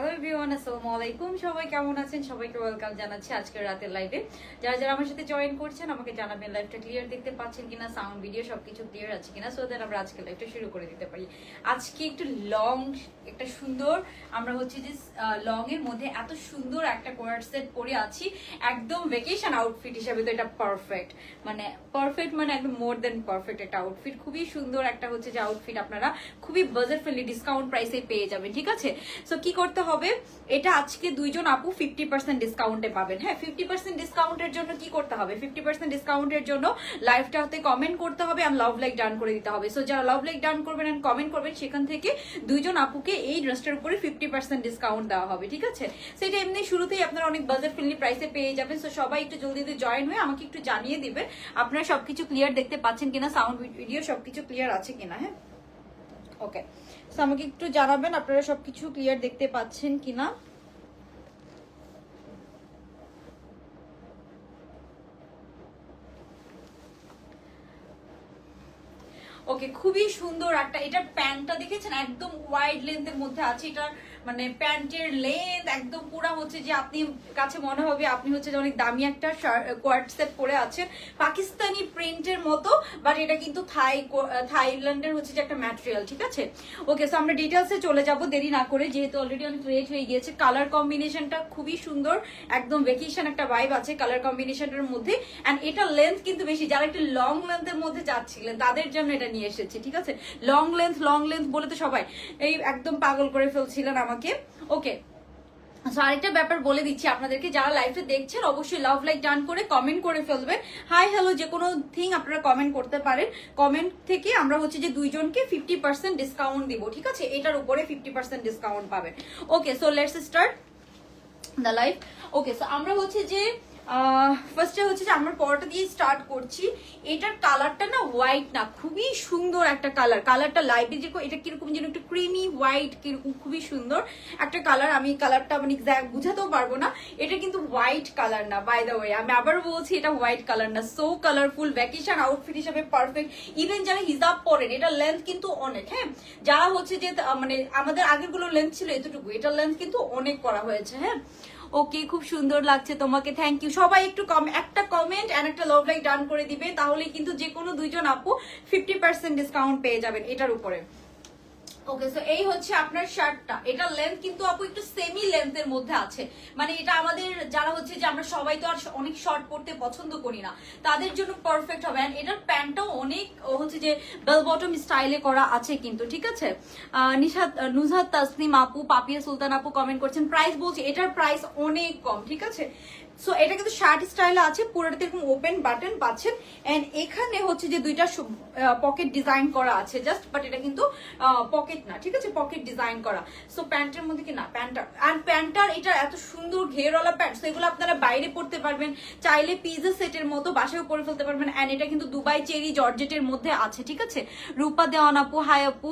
Hello everyone, আসসালামু আলাইকুম। সবাই কেমন আছেন? সবাইকে ওয়েলকাম জানাচ্ছি আজকের রাতের লাইভে। যারা যারা আমার সাথে জয়েন করছেন আমাকে জানাবেন লাইভটা ক্লিয়ার দেখতে পাচ্ছেন কিনা, সাউন্ড ভিডিও সবকিছু ক্লিয়ার আছে কিনা, সো দ্যাট আমরা আজকে লাইভটা শুরু করে দিতে পারি। আজকে একটু লং, একটা সুন্দর, আমরা হচ্ছে যে লং এর মধ্যে এত সুন্দর একটা কোয়ার্ড সেট পরে আছি, একদম ভ্যাকেশন আউটফিট হিসেবে তো এটা পারফেক্ট, মানে একদম মোর দেন পারফেক্ট একটা আউটফিট। খুবই সুন্দর একটা হচ্ছে যে আউটফিট আপনারা খুবই বাজেট ফ্রেন্ডলি ডিসকাউন্ট প্রাইসে পেয়ে যাবেন, ঠিক আছে? সো কি করতে হবে, এটা আজকে দুইজন আপু 50% ডিসকাউন্টে পাবেন। হ্যাঁ, 50% ডিসকাউন্টের জন্য কি করতে হবে, 50% ডিসকাউন্টের জন্য লাইভটাতে কমেন্ট করতে হবে আর লাভ লাইক ডান করে দিতে হবে। সো যারা লাভ লাইক ডান করবেন এন্ড কমেন্ট করবেন, সেখান থেকে দুইজন আপুকে এই ড্রেসটার উপরে 50% ডিসকাউন্ট দেওয়া হবে, ঠিক আছে? সেটা এমনি শুরুতেই আপনারা অনেক বাজেট ফ্রেন্ডলি প্রাইসে পেয়ে যাবেন। সো সবাই একটু জলদি জয়েন হয়ে আমাকে একটু জানিয়ে দিবেন আপনারা সবকিছু ক্লিয়ার দেখতে পাচ্ছেন কিনা, সাউন্ড ভিডিও সবকিছু ক্লিয়ার আছে কিনা। হ্যাঁ, ওকে, সো আমাকে একটু জানাবেন আপনারা সবকিছু ক্লিয়ার দেখতে পাচ্ছেন কিনা। ওকে, খুবই সুন্দর একটা, এটার প্যান্টটা দেখেছেন একদম ওয়াইড লেন্থের মধ্যে আছে। এটার মানে প্যান্টের লেন্থ একদম পুরা হচ্ছে যে আপনি কাছে মনে হবে আপনি হচ্ছে যে অনেক দামি একটা কোয়ার্ড সেট পরে আছেন, পাকিস্তানি প্রিন্টের মতো, বাট এটা কিন্তু থাইল্যান্ডের হচ্ছে যে একটা ম্যাটেরিয়াল, ঠিক আছে? ওকে, সো আমরা ডিটেলসে চলে যাব দেরি না করে, যেহেতু অলরেডি অনেক লেট হয়ে গিয়েছে। কালার কম্বিনেশনটা খুবই সুন্দর, একদম ভ্যাকেশন একটা ভাইব আছে কালার কম্বিনেশনের মধ্যে। এন্ড এটা লেন্থ কিন্তু বেশি, যারা একটু লং লেন্থের মধ্যে যাচ্ছিলেন তাদের জন্য এটা নিয়ে এসেছি, ঠিক আছে? লং লেন্থ বলে তো সবাই এই একদম পাগল করে ফেলছিলেন আমাকে। ওকে, আরেকটা ব্যাপার বলে দিচ্ছি আপনাদেরকে, যারা লাইভটা দেখছেন অবশ্যই লাভ লাইক ডান করে কমেন্ট করে ফেলবেন। হাই হ্যালো যে কোনো থিং আপনারা কমেন্ট করতে পারেন। কমেন্ট থেকে আমরা হচ্ছে যে দুইজনকে 50% ডিসকাউন্ট দিব, ঠিক আছে? এটার উপরে 50% ডিসকাউন্ট পাবেন। Okay, so let's start the live. Okay, so আমরা হচ্ছে যে ফার্স্টে হচ্ছে যে আমরা পরোটা দিয়ে স্টার্ট করছি। এটার কালারটা না হোয়াইট না, খুবই সুন্দর একটা কালারটা লাইভে যে এটা কিরকম যেন একটু ক্রিমি হোয়াইট, কিরকম খুবই সুন্দর একটা কালার। আমি কালারটা মানে এক্সাক্ট বুঝাতেও পারবো না। এটা কিন্তু হোয়াইট কালার না, বাই দ্য ওয়ে আমি আবার বলছি এটা হোয়াইট কালার না। সো কালারফুল, ভ্যাকেশন আউটফিট হিসাবে পারফেক্ট। ইভেন যারা হিজাব পরেন, এটা লেন্থ কিন্তু অনেক। হ্যাঁ, যারা হচ্ছে যে মানে আমাদের আগের গুলো লেন্থ ছিল এতটুকু, এটার লেন্থ কিন্তু অনেক করা হয়েছে। হ্যাঁ, ওকে, খুব সুন্দর লাগছে তোমাকে, থ্যাংক ইউ। সবাই একটু একটা কমেন্ট এন্ড একটা লাভ লাইক ডান করে দিবে, তাহলে কিন্তু যে কোনো দুইজন আপু 50% ডিসকাউন্ট পেয়ে যাবেন এটার উপরে। ওকে, সো এই হচ্ছে আপনার শার্টটা। এটা লেন্থ কিন্তু আপু একটু সেমি লেন্থের মধ্যে আছে, মানে এটা আমাদের যারা হচ্ছে যে আমরা সবাই তো আর অনেক শর্ট পরতে পছন্দ করি না, তাদের জন্য পারফেক্ট হবে। এন্ড এটার প্যান্টটাও অনেক হচ্ছে যে বেল বটম স্টাইলে করা আছে কিন্তু, ঠিক আছে? নুজহাত তাসনিম আপু, পাপিয়া সুলতান আপু কমেন্ট করছেন। প্রাইস বলছি, এটার প্রাইস অনেক কম, ঠিক আছে? সো এটা কিন্তু শার্ট স্টাইলে আছে, পুরোটাতে এরকম ওপেন বাটন পাচ্ছেন। এন্ড এখানে হচ্ছে যে দুইটা পকেট ডিজাইন করা আছে জাস্ট, বাট এটা কিন্তু পকেট না, ঠিক আছে? পকেট ডিজাইন করা। সো প্যান্টের মধ্যে কি না, প্যান্টার এটা এত সুন্দর ঘেরওয়ালা প্যান্ট, সেগুলো আপনারা বাইরে পড়তে পারবেন, চাইলে পিজা সেটের মতো বাসায় পরে ফেলতে পারবেন। এন্ড এটা কিন্তু দুবাই চেরি জর্জেটের মধ্যে আছে, ঠিক আছে? রূপা দেওয়ান আপু, হাই আপু,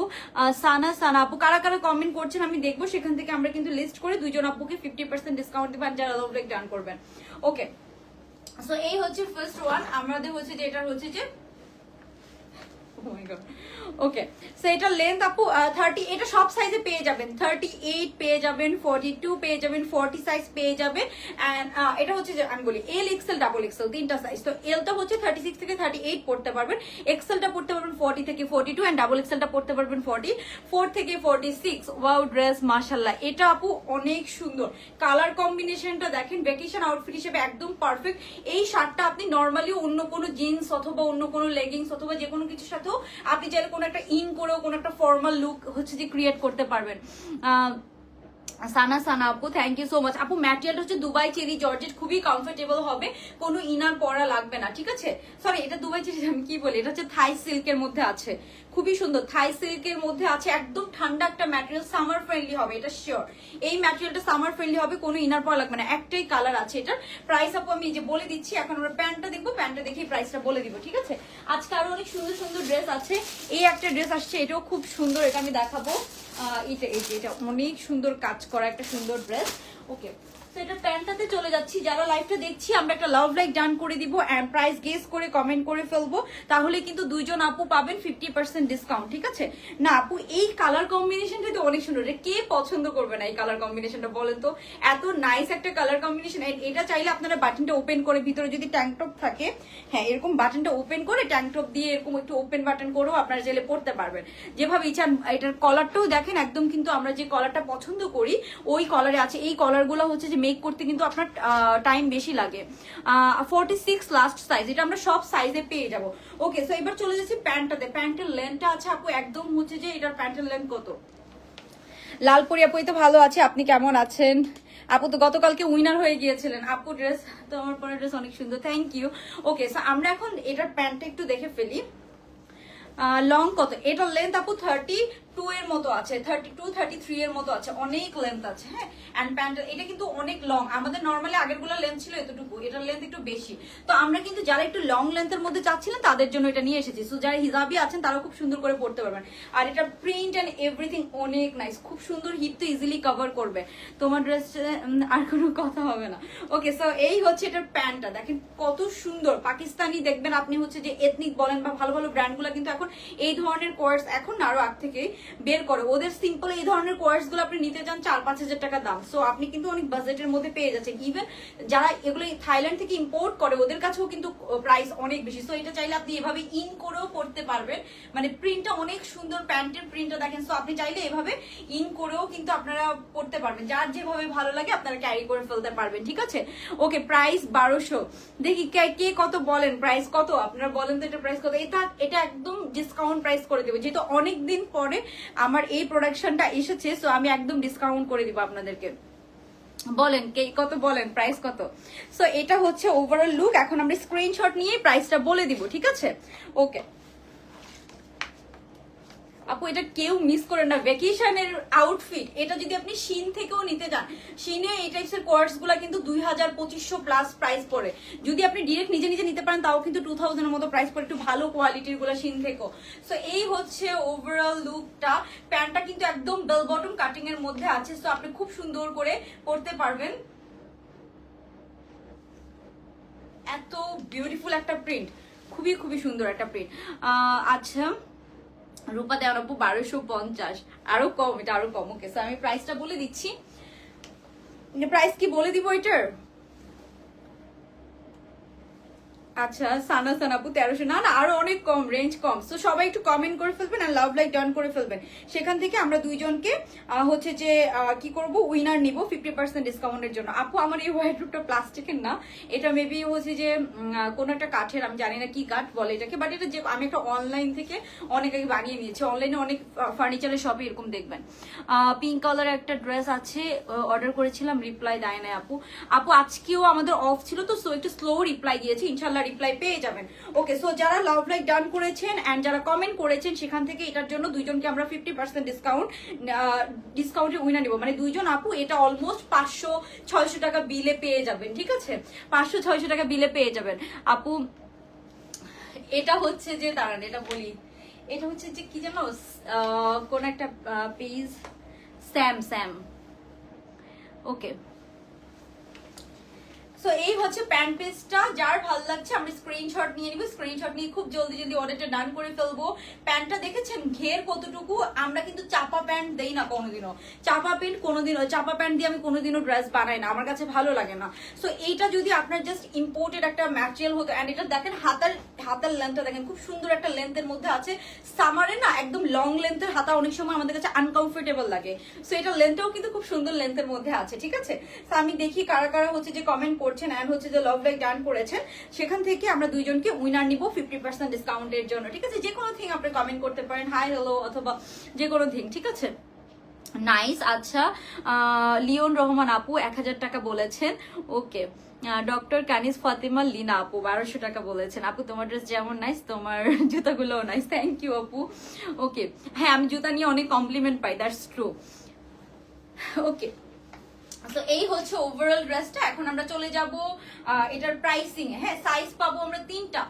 সানা আপু, কারা কারা কমেন্ট করছেন আমি দেখবো, সেখান থেকে আমরা কিন্তু লিস্ট করে দুইজন আপুকে 50% ডিসকাউন্ট দিবেন যারা লাভ লাইক ডান করবেন। ওকে, সো এই হচ্ছে ফার্স্ট ওয়ান আমাদের হচ্ছে যে এটা হচ্ছে যে ওকে, সো এটা লেন্থ আপু 30, এটা সব সাইজে পেয়ে যাবেন। 38 পেয়ে যাবেন, 42 পেয়ে যাবেন, 40 সাইজ পেয়ে যাবেন। এন্ড এটা হচ্ছে যে আমি বলি এল এক্সেল ডাবল এক্সেল তিনটা সাইজ। তো এলটা হচ্ছে 36 থেকে 38 পড়তে পারবেন, এক্সেলটা পড়তে পারবেন 40 থেকে 42, এন্ড ডাবল এক্সেলটা পড়তে পারবেন 44 থেকে 46। ওয়াও ড্রেস মাশাআল্লাহ, এটা আপু অনেক সুন্দর। কালার কম্বিনেশনটা দেখেন, ভ্যাকেশন আউটফিট হিসেবে একদম পারফেক্ট। এই শার্টটা আপনি নরমালি অন্য কোনো জিন্স অথবা অন্য কোনো লেগিংস অথবা যে কোনো কিছুর সাথেও আপনি চাইলে কোনো একটা ইন করেও কোনো একটা ফর্মাল লুক হচ্ছে যে ক্রিয়েট করতে পারবেন। সানা আপু, থ্যাংক ইউ সো মাচ আপু। ম্যাটেরিয়ালটা হচ্ছে দুবাই চেরি জর্জেট, খুবই কমফোর্টেবল হবে, কোনো ইনার পরা লাগবে না, ঠিক আছে? সরি, এটা দুবাই চেরি আমি কি বলি, এটা হচ্ছে থাই সিল্কের মধ্যে আছে, খুবই সুন্দর থাই সিল্কের মধ্যে আছে, একদম ঠান্ডা একটা ম্যাটেরিয়াল, সামার ফ্রেন্ডলি হবে এটা শিওর। এই ম্যাটেরিয়ালটা সামার ফ্রেন্ডলি হবে, কোনো ইনার পরা লাগবে না। একটাই কালার আছে এটার। প্রাইস আপু আমি যে বলে দিচ্ছি, এখন আমরা প্যান্টটা দেখবো, প্যান্টটা দেখে প্রাইসটা বলে দিব, ঠিক আছে? আজকে আরো অনেক সুন্দর সুন্দর ড্রেস আছে। এই একটা ড্রেস আসছে, এটাও খুব সুন্দর, এটা আমি দেখাবো। এটা অনেক সুন্দর কাজ করা একটা সুন্দর ড্রেস। ওকে, তো এটা প্যান্টটাতে চলে যাচ্ছি। যারা লাইভটা দেখছি আমরা একটা লাভ লাইক ডান করে দিব এন্ড প্রাইস গেস করে কমেন্ট করে ফেলবো, তাহলে কিন্তু দুইজন আপু পাবেন 50% ডিসকাউন্ট, ঠিক আছে? না আপু এই কালার কম্বিনেশনটা তো অনেক সুন্দর, কে পছন্দ করবে না এই কালার কম্বিনেশনটা বলেন তো? এত নাইস একটা কালার কম্বিনেশন। এটা চাইলে আপনারা বাটনটা ওপেন করে, ভিতরে যদি ট্যাঙ্ক টপ থাকে, হ্যাঁ এরকম বাটনটা ওপেন করে ট্যাঙ্ক টপ দিয়ে এরকম একটু ওপেন বাটন করেও আপনারা চাইলে পড়তে পারবেন যেভাবে ইচ্ছা। এটার কলারটাও দেখেন একদম, কিন্তু আমরা যে কলারটা পছন্দ করি ওই কলারে আছে। এই কলারগুলো হচ্ছে যে মেক করতে কিন্তু আপনার টাইম বেশি লাগে। 46 লাস্ট সাইজ, এটা আমরা সব সাইজে পেয়ে যাব। ওকে, সো এবার চলে যাচ্ছি প্যান্টটাতে। প্যান্টের লেন্থটা আছে আপু একদম হচ্ছে যে এটার প্যান্টের লেন্থ কত? লালপুরি আপু তো ভালো আছে, আপনি কেমন আছেন? আপু তো গতকালকে উইনার হয়ে গিয়েছিলেন। আপু ড্রেস তো আমার পরে ড্রেস অনেক সুন্দর, থ্যাংক ইউ। ওকে, সো আমরা এখন এটার প্যান্টটা একটু দেখে ফেলি। লং কত? এটার লেন্থ আপু 32 এর মতো আছে, 32 33 এর মতো আছে, অনেক লেন্থ আছে। হ্যাঁ, এন্ড প্যান্টের এটা কিন্তু অনেক লং। আমাদের নরমালি আগেরগুলো লেন্থ ছিল এতটুকু, এটার লেন্থ একটু বেশি। তো আমরা কিন্তু যারা একটু লং লেন্থের মধ্যে চাচ্ছিলেন তাদের জন্য এটা নিয়ে এসেছি। সো যারা হিজাবি আছেন তারা খুব সুন্দর করে পড়তে পারবেন। আর এটা প্রিন্ট এন্ড এভরিথিং অনেক নাইস, খুব সুন্দর, হিপ তো ইজিলি কভার করবে। তোমার ড্রেস আর কোনো কথা হবে না। ওকে, সো এই হচ্ছে এটার প্যান্টটা, দেখেন কত সুন্দর। পাকিস্তানি দেখবেন আপনি হচ্ছে যে এথনিক বলেন বা ভালো ভালো ব্র্যান্ডগুলো কিন্তু এখন এই ধরনের কোয়ার্স, এখন আরো আগ থেকে বের করে। ওদের সিম্পল এই ধরনের কোয়ার্স গুলো আপনি নিতে চান 4-5 হাজার টাকা দাম, সো আপনি কিন্তু অনেক বাজেটের মধ্যে পেয়ে যাচ্ছেন। ইভেন যারা এগুলো থাইল্যান্ড থেকে ইম্পোর্ট করে ওদের কাছেও কিন্তু প্রাইস অনেক বেশি। সো এটা চাইলে আপনি এভাবে ইন করেও পড়তে পারবেন, মানে প্রিন্টটা অনেক সুন্দর, প্যান্টের প্রিন্টটা দেখেন। সো আপনি চাইলে এভাবে ইন করেও কিন্তু আপনারা পড়তে পারবেন, যার যেভাবে ভালো লাগে আপনারা ক্যারি করে ফেলতে পারবেন, ঠিক আছে? ওকে, প্রাইস 1200। দেখি কে কত বলেন, প্রাইস কত আপনারা বলেন তো, এটা প্রাইস কত? এটা একদম ডিসকাউন্ট প্রাইস করে দেবো, যেহেতু অনেকদিন পরে আমার এই প্রোডাকশনটা এসেছে। সো আমি একদম ডিসকাউন্ট করে দিব আপনাদেরকে। বলেন কে কত, বলেন প্রাইস কত? সো এটা হচ্ছে ওভারঅল লুক। এখন আমরা স্ক্রিনশট নিয়ে প্রাইসটা বলে দিব, ঠিক আছে? ওকে আপু, এটা কেউ মিস করেন না, ভ্যাকেশনের আউটফিট। এটা যদি আপনি শিন থেকেও নিতে যান, শিনে এই টাইপসের কোয়ার্স গুলা কিন্তু 2000-2500 প্লাস প্রাইস পড়ে। যদি আপনি ডিরেক্ট নিজে নিজে নিতে পারেন তাও কিন্তু 2000 এর মতো প্রাইস পড়ে, একটু ভালো কোয়ালিটির গুলা শিন থেকেও। সো এই হচ্ছে ওভারঅল লুকটা। প্যান্টটা কিন্তু একদম বেল বটম কাটিং এর মধ্যে আছে, সো আপনি খুব সুন্দর করে পরতে পারবেন। এত বিউটিফুল একটা প্রিন্ট, খুবই খুবই সুন্দর একটা প্রিন্ট। আচ্ছা, রূপা দেওয়ার আপু 1250, আরো কম, এটা আরো কম। ওকে, আমি প্রাইসটা বলে দিচ্ছি। প্রাইস কি বলে দিব এটার? আচ্ছা, সানা আপু 1300। না না, আরো অনেক কম, রেঞ্জ কম। সো সবাই একটু কমেন্ট করে ফেলবেন আর লাভ লাইক ডান করে ফেলবেন। সেখান থেকে আমরা দুইজনকে হচ্ছে যে কি করব, উইনার নিব 50% ডিসকাউন্টের জন্য। আপু আমার এই হোয়াইট রুপটা প্লাস্টিকের না, এটা মেবি হচ্ছে যে কোন একটা কাঠের, আমি জানি না কি কাঠ বলে এটাকে, বাট এটা যে আমি একটা অনলাইন থেকে অনেক আগে বানিয়ে নিয়েছি। অনলাইনে অনেক ফার্নিচারের শপে এরকম দেখবেন। পিঙ্ক কালারের একটা ড্রেস আছে, অর্ডার করেছিলাম, রিপ্লাই দেয় নাই আপু। আপু আজকেও আমাদের অফ ছিল তো, সো একটু স্লো রিপ্লাই দিয়েছি, ইনশাল্লাহ রিপ্লাই পেয়ে যাবেন। ওকে, সো যারা লাভ লাইক ডান করেছেন এন্ড যারা কমেন্ট করেছেন সেখান থেকে এটার জন্য দুইজনকে আমরা 50% ডিসকাউন্টে উইনার নিব। মানে দুইজন আপু এটা অলমোস্ট 500-600 টাকা বিলে পেয়ে যাবেন, ঠিক আছে? 500-600 টাকা বিলে পেয়ে যাবেন আপু। এটা হচ্ছে যে দাঁড়ান এটা বলি, এটা হচ্ছে যে কি জানো, কোন একটা পেজ, স্যাম। ওকে, সো এই হচ্ছে প্যান্ট পেজটা। যার ভালো লাগছে আমরা স্ক্রিনশট নিয়ে নিব, স্ক্রিনশট নিয়ে খুব জলদি অর্ডারটা ডান করে ফেলবো। প্যান্টটা দেখেছেন ঘের কতটুকু? আমরা কিন্তু চাপা প্যান্ট দেই না কোনোদিনও, চাপা প্যান্ট দিয়ে আমি কোনোদিনও ড্রেস বানাই না, আমার কাছে ভালো লাগে না। সো এইটা যদি আপনার জাস্ট ইম্পোর্টেড একটা ম্যাটেরিয়াল হতো, এন্ড এটা দেখেন হাতার লেন্থটা দেখেন খুব সুন্দর একটা লেন্থের মধ্যে আছে। সামারে না একদম লং লেন্থের হাতা অনেক সময় আমাদের কাছে আনকমফোর্টেবল লাগে, সো এটা লেন্থটাও কিন্তু খুব সুন্দর লেন্থের মধ্যে আছে, ঠিক আছে? তো আমি দেখি কারা কারা হচ্ছে যে কমেন্ট করছেন এন্ড হচ্ছে যে লাভ লাইক ডান করেছেন, সেখান থেকে আমরা দুইজনকে উইনার নিব 50% ডিসকাউন্টের জন্য, ঠিক আছে? যে কোনো থিং আপনি কমেন্ট করতে পারেন, হাই হ্যালো অথবা যে কোনো থিং, ঠিক আছে? নাইস। আচ্ছা, লিওন রহমান আপু 1000 টাকা বলেছেন। ওকে, ডক্টর কানিস ফাতিমা লিনা আপু 1200 টাকা বলেছেন। আপু তোমার ড্রেস যেমন নাইস, তোমার জুতাগুলোও নাইস, থ্যাংক ইউ আপু। ওকে, হ্যাঁ আমি জুতা নিয়ে অনেক কমপ্লিমেন্ট পাই, দ্যাটস ট্রু। ওকে, তো এই হচ্ছে ওভারঅল ড্রেসটা। এখন আমরা চলে যাব এটার প্রাইসিং এ। হ্যাঁ, সাইজ পাবো আমরা তিনটা,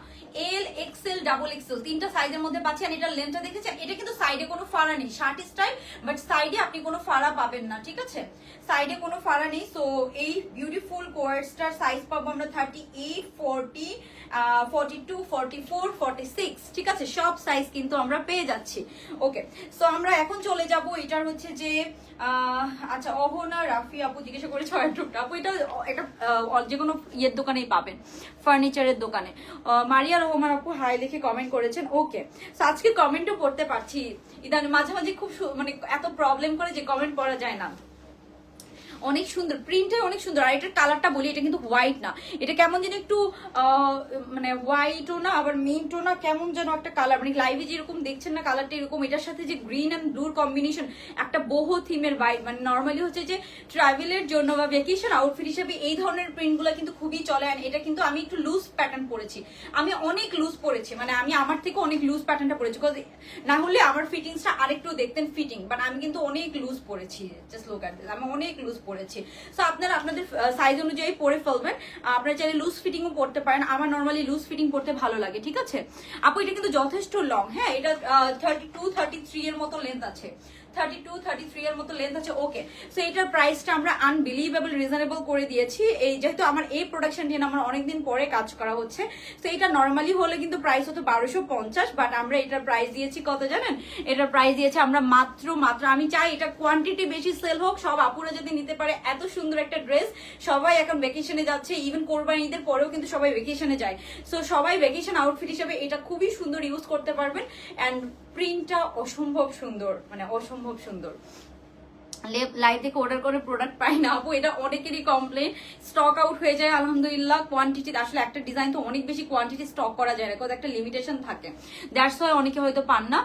এল, এক্সেল, ডাবল এক্সেল, তিনটা সাইজের মধ্যে পাচ্ছি। আর এটার লেন্থটা দেখেছেন, এটা কিন্তু সাইডে কোনো ফাড়া নেই, শার্ট স্টাইল, বাট সাইডে আপনি কোনো ফাড়া পাবেন না, ঠিক আছে, সাইডে কোনো ফাড়া নেই। সো এই বিউটিফুল কোয়ার্সটার সাইজ পাবো আমরা 38, 40, 42, 44, 46, ঠিক আছে, সব সাইজ কিন্তু আমরা পেয়ে যাচ্ছি। ওকে, সো আমরা এখন চলে যাব এটার হচ্ছে যে আচ্ছা, অহনা রাফি আপু জিজ্ঞাসা করে 6 টুকটা আপু, এটা একটা যে কোনো ইয়ের দোকানেই পাবেন, ফার্নিচারের দোকানে। মারিয়া রহমান আপু হাই লিখে কমেন্ট করেছেন। ওকে, সো আজকে কমেন্টও পড়তে পারছি, ইদানিং মাঝে মাঝে খুব মানে এত প্রবলেম করে যে কমেন্ট পড়া যায় না। অনেক সুন্দর, প্রিন্টটা অনেক সুন্দর। আর এটার কালারটা বলি, এটা কিন্তু হোয়াইট না, এটা কেমন যেন একটু মানে হোয়াইটও না আবার মিন্টও না, কেমন যেন একটা কালার, মানে লাইভে যেরকম দেখছেন না কালারটা এরকম। এটার সাথে যে গ্রিন অ্যান্ড ব্লুর কম্বিনেশন, একটা বহু থিমের ভাইব, মানে নর্মালি হচ্ছে যে ট্রাভেলের জন্য বা ভ্যাকেশন আউটফিট হিসেবে এই ধরনের প্রিন্টগুলো কিন্তু খুবই চলে। আর এটা কিন্তু আমি একটু লুজ প্যাটার্ন পরেছি, আমি অনেক লুজ পরেছি, মানে আমি আমার থেকে অনেক লুজ প্যাটার্নটা পরেছি, বিকজ না হলে আমার ফিটিংসটা আরেকটু দেখতেন ফিটিং, বাট আমি কিন্তু অনেক লুজ পরেছি। জাস্ট লুক এট দিস, আমি অনেক লুজ পরেছি। সো আপনারা আপনাদের সাইজ অনুযায়ী পরে ফেলবেন, আপনারা চাইলে লুজ ফিটিংও পড়তে পারেন। আমার নর্মালি লুজ ফিটিং পড়তে ভালো লাগে, ঠিক আছে আপু। এটা কিন্তু যথেষ্ট লং, হ্যাঁ, এটা 32, 33 এর মতো লেন্থ আছে, 32, 33 এর মতো লেন্থ আছে। ওকে, সো এটার প্রাইসটা আমরা আনবিলিভেবল রিজনেবল করে দিয়েছি। এই যেহেতু আমার এই প্রোডাকশন নিয়ে আমার অনেকদিন পরে কাজ করা হচ্ছে, তো এটা নর্মালি হলে কিন্তু প্রাইস হতো 1250, বাট আমরা এটার প্রাইস দিয়েছি কত জানেন? এটার প্রাইস দিয়েছি আমরা মাত্র আমি চাই এটা কোয়ান্টিটি বেশি সেল হোক, সব আপুরা যদি নিতে পারে। এত সুন্দর একটা ড্রেস, সবাই এখন ভ্যাকেশনে যাচ্ছে, ইভেন কোরবানি ঈদের পরেও কিন্তু সবাই ভ্যাকেশনে যায়। সো সবাই ভ্যাকেশন আউটফিট হিসেবে এটা খুবই সুন্দর ইউজ করতে পারবেন। অ্যান্ড প্রিন্টটা অসম্ভব সুন্দর, মানে অসম্ভব সুন্দর। লাইভ থেকে অর্ডার করে প্রোডাক্ট পাই না আপু, এটা অনেকেরই কমপ্লেন, স্টক আউট হয়ে যায়। আলহামদুলিল্লাহ কোয়ান্টিটি, আসলে একটা ডিজাইন তো অনেক বেশি কোয়ান্টিটি স্টক করা যায় না, কত একটা লিমিটেশন থাকে, দ্যাটস ওয়াই অনেকে হয়তো পান না,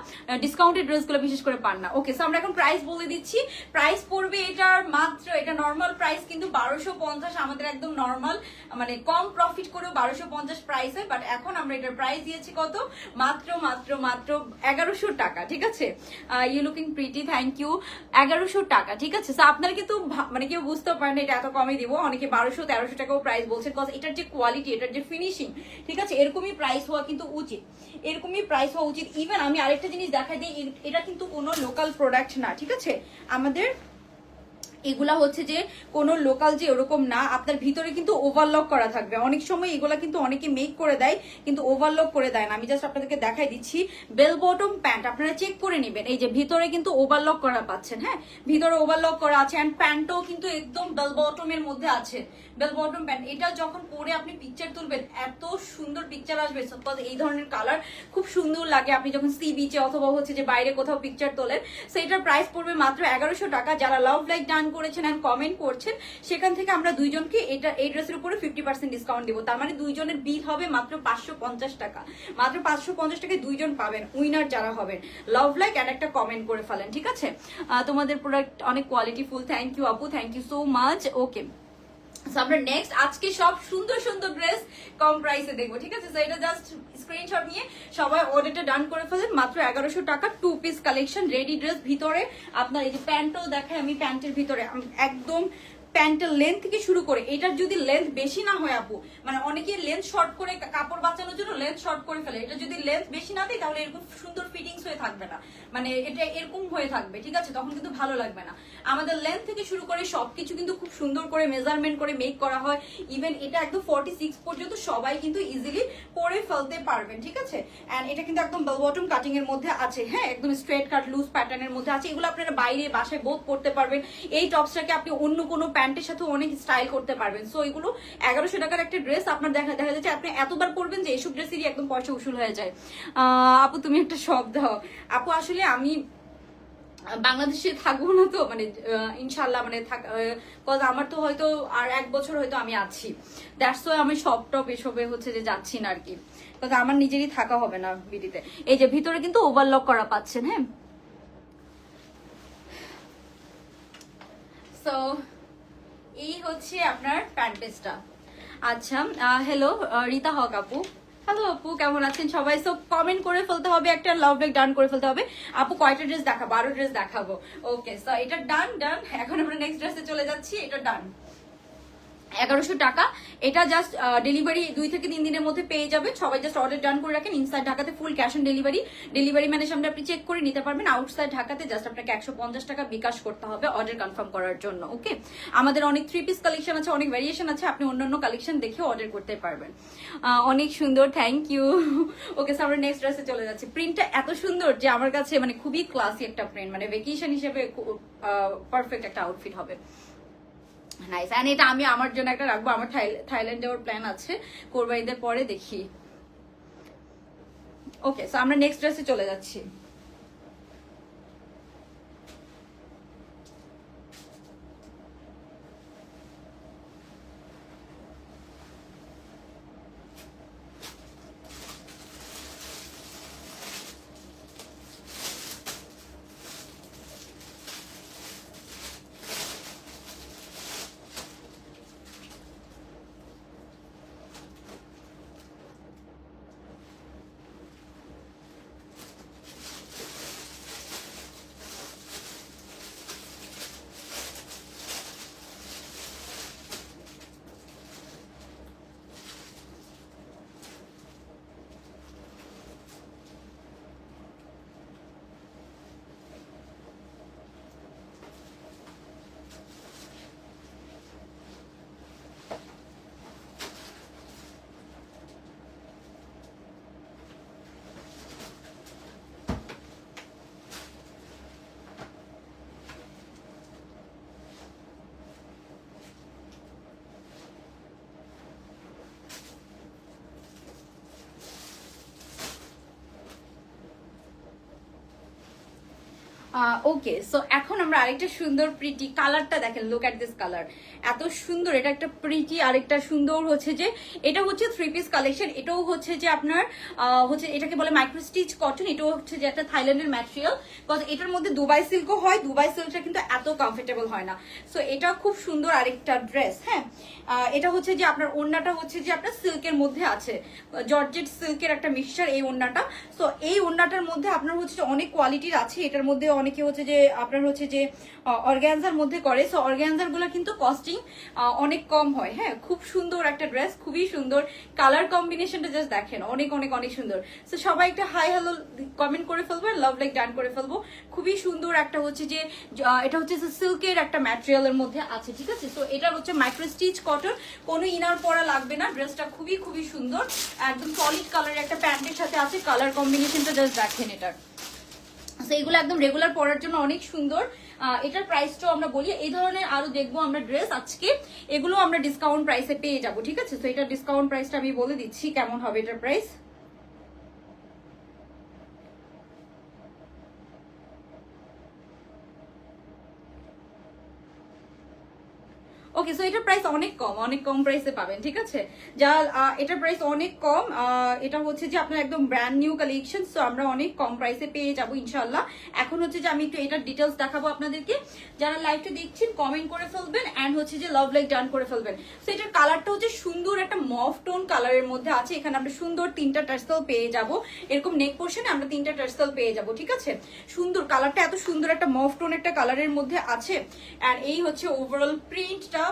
ডিসকাউন্টেড ড্রেসগুলো বিশেষ করে পান না। ওকে, সো আমরা এখন প্রাইস বলে দিচ্ছি। প্রাইস পড়বে এটার মাত্র, এটা নর্মাল প্রাইস কিন্তু 1250, আমাদের একদম নর্মাল, মানে কম প্রফিট করেও 1250 প্রাইস হয়, বাট এখন আমরা এটার প্রাইস দিয়েছি কত? মাত্র 1100 টাকা, ঠিক আছে। You looking pretty, thank you. 1100 টাকা, ঠিক আছে। আপনারা কিন্তু মানে কেউ বুঝতে পারেন এটা এত কমে দিব, অনেকে 1200-1300 টাকাও প্রাইস বলছেন, বিকজ এটার যে কোয়ালিটি, এটার যে ফিনিশিং, ঠিক আছে, এরকমই প্রাইস হওয়া কিন্তু উচিত, এরকমই প্রাইস হওয়া উচিত। ইভেন আমি আরেকটা জিনিস দেখাই দিই, এটা কিন্তু কোনো লোকাল প্রোডাক্ট না, ঠিক আছে, আমাদের এগুলা হচ্ছে যে কোনো লোকাল যে ওরকম না, আপনার ভিতরে কিন্তু ওভারলক করা থাকবে। অনেক সময় এগুলা কিন্তু অনেকে মেক করে দেয় কিন্তু ওভারলক করে দেয় না। আমি জাস্ট আপনাদেরকে দেখাই দিচ্ছি, বেল বটম প্যান্ট আপনারা চেক করে নেবেন, এই যে ভিতরে কিন্তু ওভারলক করা পাচ্ছেন, হ্যাঁ, ভিতরে ওভারলক করা আছে। অ্যান্ড প্যান্টও কিন্তু একদম বেল বটমের মধ্যে আছে, বেল বটম প্যান্ট। এটা যখন পরে আপনি পিকচার তুলবেন এত সুন্দর পিকচার আসবে, সাপোজ এই ধরনের কালার খুব সুন্দর লাগে আপনি যখন সি বিচে অথবা হচ্ছে যে বাইরে কোথাও পিকচার তোলেন। সেটার প্রাইস পড়বে মাত্র 1100 টাকা। যারা লাভ লাইক ডান করেছেন এন্ড কমেন্ট করছেন, সেখান থেকে আমরা দুইজনকে এই ড্রেসের উপরে 50% ডিসকাউন্ট দিব। তার মানে দুইজনের বিল হবে মাত্র 550 টাকা, মাত্র 550 টাকায় দুইজন পাবেন, উইনার যারা হবেন। লাভ লাইক এন্ড একটা কমেন্ট করে ফেলেন, ঠিক আছে। তোমাদের প্রোডাক্ট অনেক কোয়ালিটিফুল, থ্যাংক ইউ আপু, থ্যাংক ইউ সো মাচ। ওকে, আমরা নেক্সট আজকে সব সুন্দর সুন্দর ড্রেস কম প্রাইসে দেখবো, ঠিক আছে। এটা জাস্ট স্ক্রিনশট নিয়ে সবাই অর্ডারটা ডান করে ফেলেন, মাত্র 1100 টাকা। 2 পিস কালেকশন, রেডি ড্রেস। ভিতরে আপনার এই যে প্যান্টও দেখায় আমি, প্যান্টের ভিতরে একদম প্যান্টের লেন্থ থেকে শুরু করে, এটার যদি লেন্থ বেশি না হয় আপু, মানে অনেকে লেন্থ শর্ট করে কাপড় বাঁচানোর জন্য লেন্থ শর্ট করে ফেলে, এটা যদি লেন্থ বেশি না দেয় তাহলে এরকম সুন্দর ফিটিংস হয়ে থাকবে না, মানে এটা এরকম হয়ে থাকবে, ঠিক আছে, তখন কিন্তু ভালো লাগবে না। আমাদের লেন্থ থেকে শুরু করে সবকিছু কিন্তু খুব সুন্দর করে মেজারমেন্ট করে মেক করা হয়। ইভেন এটা একদম 46 পর্যন্ত সবাই কিন্তু ইজিলি পরে ফেলতে পারবেন, ঠিক আছে। এন্ড এটা কিন্তু একদম বেল বটম কাটিং এর মধ্যে আছে, হ্যাঁ, একদম স্ট্রেট কাট লুজ প্যাটার্নের মধ্যে আছে। এগুলো আপনারা বাইরে বাসায় বোথ পড়তে পারবেন। এই টপসটাকে আপনি অন্য কোনো প্যান্টের সাথে অনেক স্টাইল করতে পারবেন। সো এগুলো 1100 টাকার একটা ড্রেস আপনার দেখা যাচ্ছে আপনি এতবার পরবেন যে এইসব ড্রেসেরই একদম পয়সা উসুল হয়ে যায়। আপু তুমি একটা শপ দাও। আপু আসলে আমি বাংলাদেশে থাকবো না তো, মানে ইনশাল্লাহ, মানে আমার তো হয়তো আর 1 বছর হয়তো আমি আছি, দ্যাটস ওয়াই আমি শপ টপ এসবে হচ্ছে যে যাচ্ছি না আর কি, আমার নিজেরই থাকা হবে না বিডিতে। এই যে ভিতরে কিন্তু ওভারলক করা পাচ্ছেন, হ্যাঁ। সো এই হচ্ছে আপনার প্যান্টেসটা। আচ্ছা, হ্যালো রীতা হক আপু, হ্যালো আপু, কেমন আছেন সবাই? সো কমেন্ট করে ফেলতে হবে, একটা লাভ লাইক ডান করে ফেলতে হবে। আপু কয়টা ড্রেস দেখাবো? 12 ড্রেস দেখাবো। ওকে, সো এটা ডান ডান। এখন আমরা নেক্সট ড্রেসে চলে যাচ্ছি। এটা ডান, 1100 টাকা। এটা জাস্ট ডেলিভারি 2 থেকে 3 দিনের মধ্যে পেয়ে যাবেন। সবাই জাস্ট অর্ডার ডান করে রাখেন। ইনসাইড ঢাকাতে full cash on delivery, delivery ম্যানের সামনে আপনি চেক করে নিতে পারবেন। আউটসাইড ঢাকাতে জাস্ট আপনাকে 150 টাকা বিকাশ করতে হবে অর্ডার কনফার্ম করার জন্য। ওকে, আমাদের অনেক 3 পিস কালেকশন আছে, অনেক ভেরিয়েশন আছে, আপনি অন্যান্য কালেকশন দেখে অর্ডার করতে পারবেন। অনেক সুন্দর, থ্যাংক ইউ। ওকে, সো আমরা নেক্সট ড্রেসে চলে যাচ্ছি। প্রিন্টটা এত সুন্দর যে আমার কাছে মানে খুবই ক্লাসি একটা প্রিন্ট, মানে ভেকেশন হিসেবে পারফেক্ট একটা আউটফিট হবে। নাইস। এন্ড এটা আমি আমার জন্য একটা রাখবো, আমার থাইল্যান্ড যাওয়ার প্ল্যান আছে কোরবানিদের পরে, দেখি। ওকে, সো আমরা নেক্সট ড্রেসে চলে যাচ্ছি। ওকে, সো এখন আমরা আরেকটা সুন্দর প্রিটি কালারটা দেখেন, লুক এট দিস কালার, এত সুন্দর। এটা একটা প্রিটি, আরেকটা সুন্দর হচ্ছে যে এটা হচ্ছে 3 পিস কালেকশন। এটাও হচ্ছে যে আপনার হচ্ছে এটাকে বলে মাইক্রো স্টিচ কটন। এটাও হচ্ছে যে একটা থাইল্যান্ডের ম্যাটেরিয়াল, বিকজ এটার মধ্যে দুবাই সিল্কও হয়। দুবাই সিল্কটা কিন্তু এত কমফোর্টেবল হয় না। সো এটা খুব সুন্দর আরেকটা ড্রেস। হ্যাঁ, এটা হচ্ছে যে আপনার ওড়নাটা হচ্ছে যে আপনার সিল্কের মধ্যে আছে, জর্জেট সিল্কের একটা মিক্সচার এই ওড়নাটা। সো এই ওড়নাটার মধ্যে আপনার হচ্ছে অনেক কোয়ালিটির আছে। এটার মধ্যে অনেকে হচ্ছে যে আপনার হচ্ছে যে অর্গানজার মধ্যে করে। সো অর্গানজার গুলো কিন্তু কস্টিং অনেক কম হয়। হ্যাঁ, খুব সুন্দর একটা ড্রেস, খুবই সুন্দর। কালার কম্বিনেশনটা জাস্ট দেখেন, অনেক অনেক অনেক সুন্দর। সো সবাই একটা হাই হ্যালো কমেন্ট করে ফেলবো, লাভ লাইক ডান করে ফেলবো। খুবই সুন্দর একটা হচ্ছে যে এটা হচ্ছে সিল্কের একটা ম্যাটেরিয়ালের মধ্যে আছে, ঠিক আছে। তো এটা হচ্ছে মাইক্রো স্টিচ কটন, কোনো ইনার পরা লাগবে না। ড্রেসটা খুবই খুবই সুন্দর, একদম সলিড কালারের একটা প্যান্টের সাথে আছে। কালার কম্বিনেশনটা জাস্ট দেখেন এটার। এইগুলো একদম রেগুলার পরার জন্য অনেক সুন্দর। এটার প্রাইসটাও আমরা বলি। এই ধরনের আরো দেখবো আমরা ড্রেস আজকে, এগুলো আমরা ডিসকাউন্ট প্রাইসে পেয়ে যাবো, ঠিক আছে। তো এটার ডিসকাউন্ট প্রাইসটা আমি বলে দিচ্ছি কেমন হবে এটার প্রাইস। ওকে, সো এটার প্রাইস অনেক কম, অনেক কম প্রাইসে পাবেন, ঠিক আছে। যা এটার প্রাইস অনেক কম। এটা হচ্ছে যে আপনার একদম ব্র্যান্ড নিউ কালেকশন। সো আমরা অনেক কম প্রাইসে পেয়ে যাবো ইনশাল্লাহ। এখন হচ্ছে যে আমি একটু এটার ডিটেলস দেখাবো আপনাদেরকে। যারা লাইভটা দেখছেন কমেন্ট করে ফেলবেন, অ্যান্ড হচ্ছে যে লাভ লাইক ডান করে ফেলবেন। সো এটার কালারটা হচ্ছে সুন্দর একটা মফ টোন কালারের মধ্যে আছে। এখানে আমরা সুন্দর 3টা টার্সেল পেয়ে যাব, এরকম নেক পোর্শনে আমরা 3টা টার্সেল পেয়ে যাব, ঠিক আছে। সুন্দর কালারটা, এত সুন্দর একটা মফ টোন একটা কালারের মধ্যে আছে। অ্যান্ড এই হচ্ছে ওভারঅল প্রিন্টটা,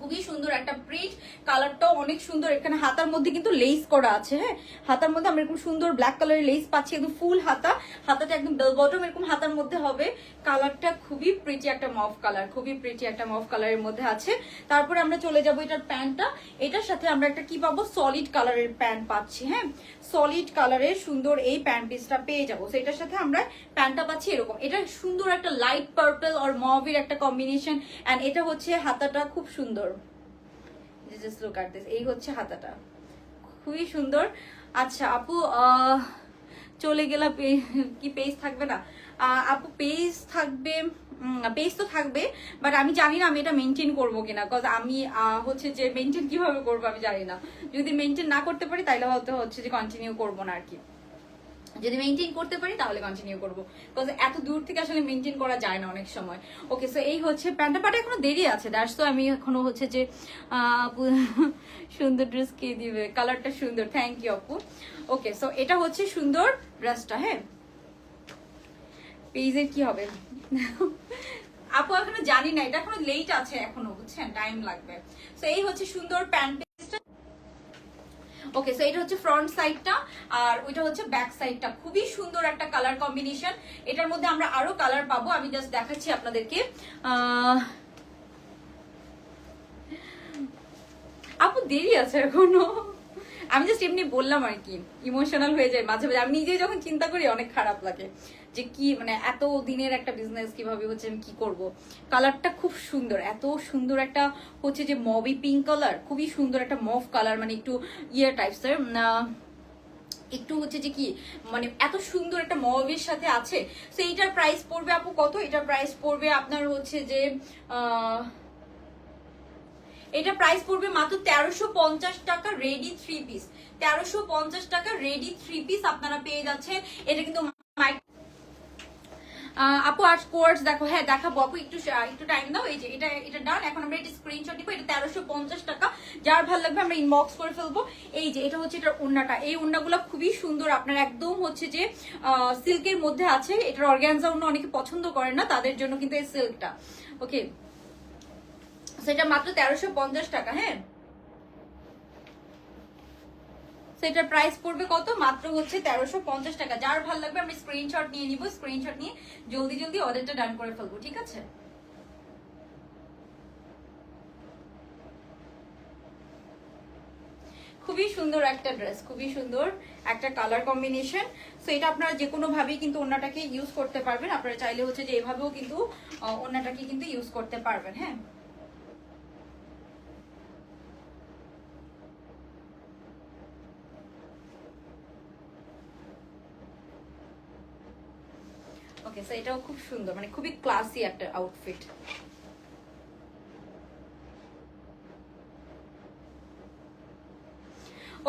খুবই সুন্দর একটা প্রিন্ট। কালারটাও অনেক সুন্দর। এখানে হাতার মধ্যে কিন্তু লেস করা আছে। হ্যাঁ, হাতার মধ্যে আমরা এরকম সুন্দর ব্ল্যাক কালারের লেস পাচ্ছি, একদম ফুল হাতা। হাতাটা একদম বেল বটম এরকম হাতার মধ্যে হবে। কালারটা খুবই প্রিটি একটা মফ কালার, খুবই প্রিটি একটা মফ কালারের মধ্যে আছে। তারপরে আমরা চলে যাব এটার প্যান্টটা। এটার সাথে আমরা একটা কি পাবো, সলিড কালারের প্যান্ট পাচ্ছি। হ্যাঁ, সলিড কালারের সুন্দর এই প্যান্ট পিসটা পেয়ে যাবো। তো এটার সাথে আমরা প্যান্টটা পাচ্ছি এরকম। এটা সুন্দর একটা লাইট পার্পল আর মভের একটা কম্বিনেশন। এন্ড এটা হচ্ছে হাতাটা, খুব সুন্দর। জাস্ট লুক এট দিস, এই হচ্ছে হাতাটা, খুবই সুন্দর। আচ্ছা আপু, চলে গেলাম, কি পেজ থাকবে না? আপু পেজ থাকবে, পেজ তো থাকবে, বাট আমি জানি না আমি এটা মেনটেন করবো কিনা। বিকজ আমি হচ্ছে যে মেনটেন কিভাবে করবো আমি জানি না। যদি মেনটেন না করতে পারি তাহলে হয়তো হচ্ছে যে কন্টিনিউ করবো না আর কি। যদি মেনটেন করতে পারি তাহলে কন্টিনিউ করবো, বিকজ এত দূর থেকে আসলে মেনটেন করা যায় না অনেক সময়। ওকে, সো এই হচ্ছে প্যান্টটা, পাটা এখনো দেরি আছে, দ্যাটস তো আমি এখনো হচ্ছে যে আপু সুন্দর ড্রেস কে দিবে, কালারটা সুন্দর, থ্যাংক ইউ আপু। ওকে, সো এটা হচ্ছে সুন্দর ড্রেসটা। হ্যাঁ, পেজের কি হবে আপু এখনো জানি না, এটা এখনো লেট আছে, এখনো বুঝছেন, টাইম লাগবে। সো এই হচ্ছে সুন্দর প্যান্ট। ওকে, সো এটা হচ্ছে ফ্রন্ট সাইডটা, আর ওইটা হচ্ছে ব্যাক সাইডটা। খুবই সুন্দর একটা কালার কম্বিনেশন। এটার মধ্যে আমরা আরো কালার পাবো, আমি জাস্ট দেখাচ্ছি আপনাদেরকে। আপু দেরি আছে এখনো, আমি জাস্ট এমনি বললাম আর কি, ইমোশনাল হয়ে যায় মাঝে মাঝে। আমি নিজেই যখন চিন্তা করি অনেক খারাপ লাগে যে কি মানে এত দিনের একটা বিজনেস কিভাবে হচ্ছে আমি কি করব। কালারটা খুব সুন্দর, এত সুন্দর একটা হচ্ছে যে মবি পিঙ্ক কালার, খুবই সুন্দর একটা মভ কালার, মানে একটু ইয়ে টাইপসের, একটু হচ্ছে যে কি মানে এত সুন্দর একটা মবের সাথে আছে। তো এইটার প্রাইস পড়বে আপু কত? এটার প্রাইস পড়বে আপনার হচ্ছে যে এটা প্রাইস পড়বে মাত্র 1350 টাকা রেডি 3 পিস। 1350 টাকা রেডি 3 পিস আপনারা পেয়ে যাচ্ছেন। এটা কিন্তু আপু আজ কোর্স দেখো, হ্যাঁ দেখাবো আপু, একটু টাইম দাও। এই যে এটা ডান, এখন আমরা এটা স্ক্রিনশট দিব। এটা 1350 টাকা, যার ভালো লাগবে আমরা ইনবক্স করে ফেলবো। এই যে এটা হচ্ছে এটার ওড়নাটা, এই ওড়নাগুলো খুবই সুন্দর, আপনার একদম হচ্ছে যে সিল্কের মধ্যে আছে। এটার অর্গানজা ওড়না অনেকে পছন্দ করেন না, তাদের জন্য কিন্তু এই সিল্কটা। ওকে, সেটা মাত্র 1350 টাকা। হ্যাঁ, সেটার প্রাইস পড়বে কত? মাত্র হচ্ছে 1350 টাকা। যার ভালো লাগবে আমি স্ক্রিনশট নিয়ে নিব, স্ক্রিনশট নিয়ে জলদি জলদি অর্ডারটা ডান করে ফেলবো, ঠিক আছে? খুবই সুন্দর একটা ড্রেস, খুবই সুন্দর একটা কালার কম্বিনেশন। সো এটা আপনারা যে কোনো ভাবেই কিন্তু ওড়নাটাকে ইউজ করতে পারবেন। আপনারা চাইলে হচ্ছে যে এভাবেও কিন্তু ওড়নাটাকে কিন্তু ইউজ করতে পারবেন। হ্যাঁ, ওকে, সো এটাও খুব সুন্দর, মানে খুবই ক্লাসি একটা আউটফিট।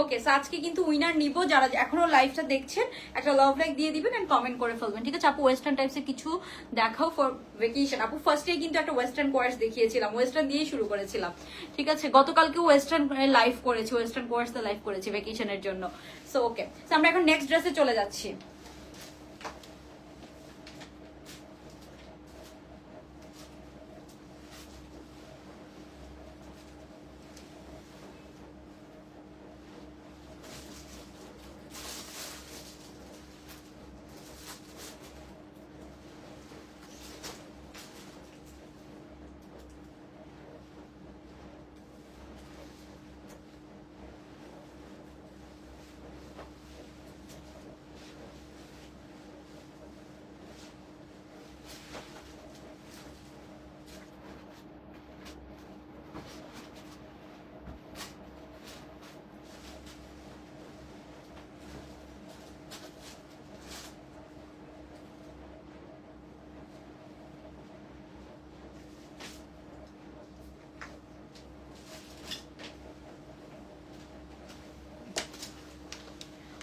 ওকে, সো আজকে কিন্তু উইনার নিব। যারা এখনো লাইভটা দেখছেন একটা লাভ লাইক দিয়ে দিবেন এন্ড কমেন্ট করে ফেলবেন, ঠিক আছে? আপু ওয়েস্টার্ন টাইপসের কিছু দেখাও ফর ভেকেশন। আপু ফার্স্টে কিন্তু একটা ওয়েস্টার্ন কোয়ার্স দেখিয়েছিলাম, ওয়েস্টার্ন দিয়েই শুরু করেছিলাম, ঠিক আছে? গতকালকে ওয়েস্টার্ন লাইভ করেছি, ওয়েস্টার্ন কোয়ার্স লাইভ করেছি ভেকেশনের জন্য। সো ওকে, সো আমরা এখন নেক্সট ড্রেসে চলে যাচ্ছি।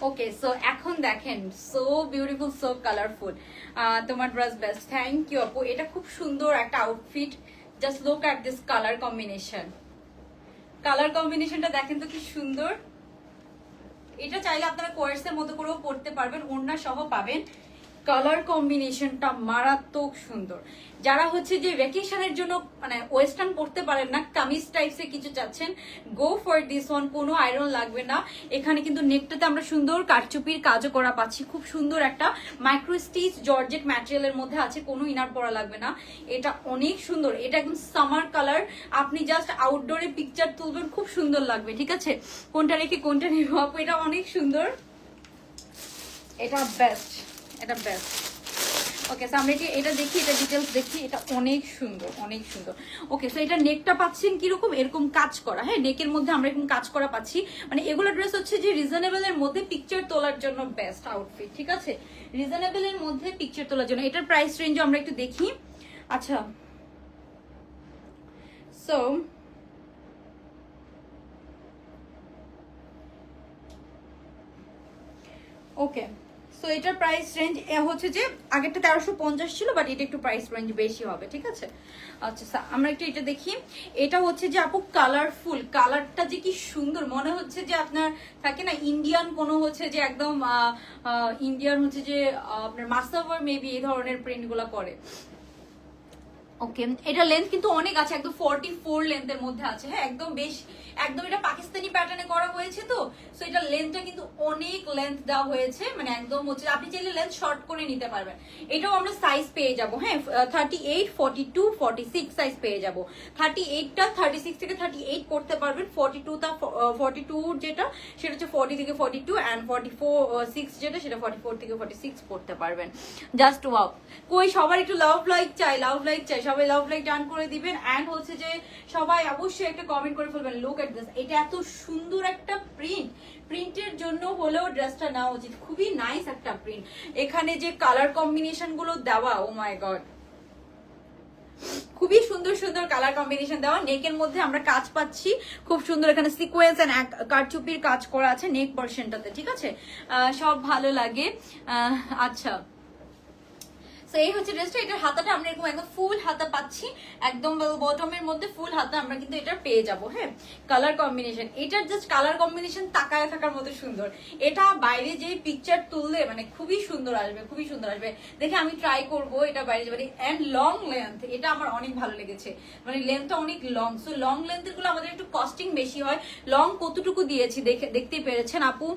ওকে, সো এখন দেখেন, সো বিউটিফুল, সো কালারফুল। তোমার ড্রেস বেস্ট, থ্যাংক ইউ আপু। এটা খুব সুন্দর একটা outfit, just look at this colour combination. Colour কম্বিনেশনটা দেখেন তো কি সুন্দর। এটা চাইলে আপনারা কোয়ার্সের মতো করেও পড়তে পারবেন, ওড়না সহ পাবেন। কালার কম্বিনেশনটা মারাত্মক সুন্দর। যারা হচ্ছে যে ভ্যাকেশনের জন্য মানে ওয়েস্টার্ন পড়তে পারেন না, কামিজ টাইপসে কিছু চাচ্ছেন, গো ফর দিস ওয়ান। কোনো আয়রন লাগবে না। এখানে কিন্তু নেকটাতে আমরা সুন্দর কারচুপির কাজও করা পাচ্ছি, খুব সুন্দর একটা মাইক্রো স্টিচ জর্জেট ম্যাটেরিয়ালের মধ্যে আছে, কোনো ইনার পরা লাগবে না। এটা অনেক সুন্দর, এটা একদম সামার কালার। আপনি জাস্ট আউটডোরে পিকচার তুলবেন, খুব সুন্দর লাগবে, ঠিক আছে? কোনটা রেখে কোনটা নেব আপু? এটা অনেক সুন্দর, এটা বেস্ট, এটা বেস্ট। ওকে, সো আমরা এটা দেখি, এটা ডিটেলস দেখি। এটা অনেক সুন্দর, অনেক সুন্দর। ওকে, সো এটা নেকটা পাচ্ছেন কিরকম, এরকম কাজ করা। হ্যাঁ, নেকের মধ্যে আমরা এরকম কাজ করা পাচ্ছি। মানে এগুলো ড্রেস হচ্ছে যে রিজনেবল এর মধ্যে পিকচার তোলার জন্য বেস্ট আউটফিট, ঠিক আছে? রিজনেবল এর মধ্যে পিকচার তোলার জন্য। এটার প্রাইস রেঞ্জ আমরা একটু দেখি। আচ্ছা, সো ওকে, সো এটার প্রাইস রেঞ্জ হচ্ছে যে আগেরটা 1350 ছিল, বাট এটা একটু প্রাইস রেঞ্জ বেশি হবে, ঠিক আছে। আচ্ছা আমরা একটু এটা দেখি। এটা হচ্ছে যে আপু কালারফুল, কালারটা যে কি সুন্দর, মনে হচ্ছে যে আপনার থাকে না ইন্ডিয়ান কোনো হচ্ছে যে একদম ইন্ডিয়ান হচ্ছে যে আপনার মাসাভার মেবি এই ধরনের প্রিন্টগুলো করে। ওকে, এটা লেন্থ কিন্তু অনেক আছে, একদম 44 লেন্থের মধ্যে আছে। হ্যাঁ, একদম বেশ, একদম এটা পাকিস্তানি প্যাটার্নে করা হয়েছে তো, সো এটা লেন্থটা কিন্তু অনেক লেন্থ দেওয়া হয়েছে, মানে একদম হচ্ছে আপনি চাইলে লেন্থ শর্ট করে নিতে পারবেন। এটাও আমরা সাইজ পেয়ে যাব, হ্যাঁ 38, 42, 46 সাইজ পেয়ে যাব। 38টা 36 থেকে 38 পড়তে পারবেন, 42টা 42 যেটা সেটা হচ্ছে 40 থেকে 42, অ্যান্ড 46 যেটা সেটা 44 থেকে 46 পড়তে পারবেন। Just wow. কই সবার একটু লাভ লাইক চাই, লাভ লাইক চাই, সবাই লাভ লাইক ডান করে দিবেন। এন্ড হচ্ছে যে সবাই অবশ্যই একটা কমেন্ট করে ফেলবেন লুক এট দিস। এটা এত সুন্দর একটা প্রিন্ট, প্রিন্টের জন্য হলেও ড্রেসটা নেওয়া উচিত। খুবই নাইস একটা প্রিন্ট, এখানে যে কালার কম্বিনেশন গুলো দেওয়া, ও মাই গড, খুবই সুন্দর সুন্দর কালার কম্বিনেশন দেওয়া। নেকের মধ্যে আমরা কাজ পাচ্ছি খুব সুন্দর, এখানে সিকোয়েন্স এন্ড কারচুপির কাজ করা আছে নেক পোরশনটাতে, ঠিক আছে। সব ভালো লাগে। আচ্ছা, এই হচ্ছে ড্রেসটা। এটার হাতাটা আমরা এরকম একদম ফুল হাতা পাচ্ছি, একদম বটমের মধ্যে ফুল হাতা আমরা কিন্তু এটা পেয়ে যাব। হ্যাঁ, কালার কম্বিনেশন, এটার জাস্ট কালার কম্বিনেশন তাকায় থাকার মতো সুন্দর। এটা বাইরে যে পিকচার তুললে মানে খুবই সুন্দর আসবে, খুবই সুন্দর আসবে। দেখে আমি ট্রাই করব এটা বাইরে যাবে। এন্ড লং লেন্থ, এটা আমার অনেক ভালো লেগেছে, মানে লেন্থটা অনেক লং। সো লং লেন্থের গুলো আমাদের একটু কস্টিং বেশি হয়। লং কতটুকু দিয়েছি দেখতেই পেরেছেন। আপু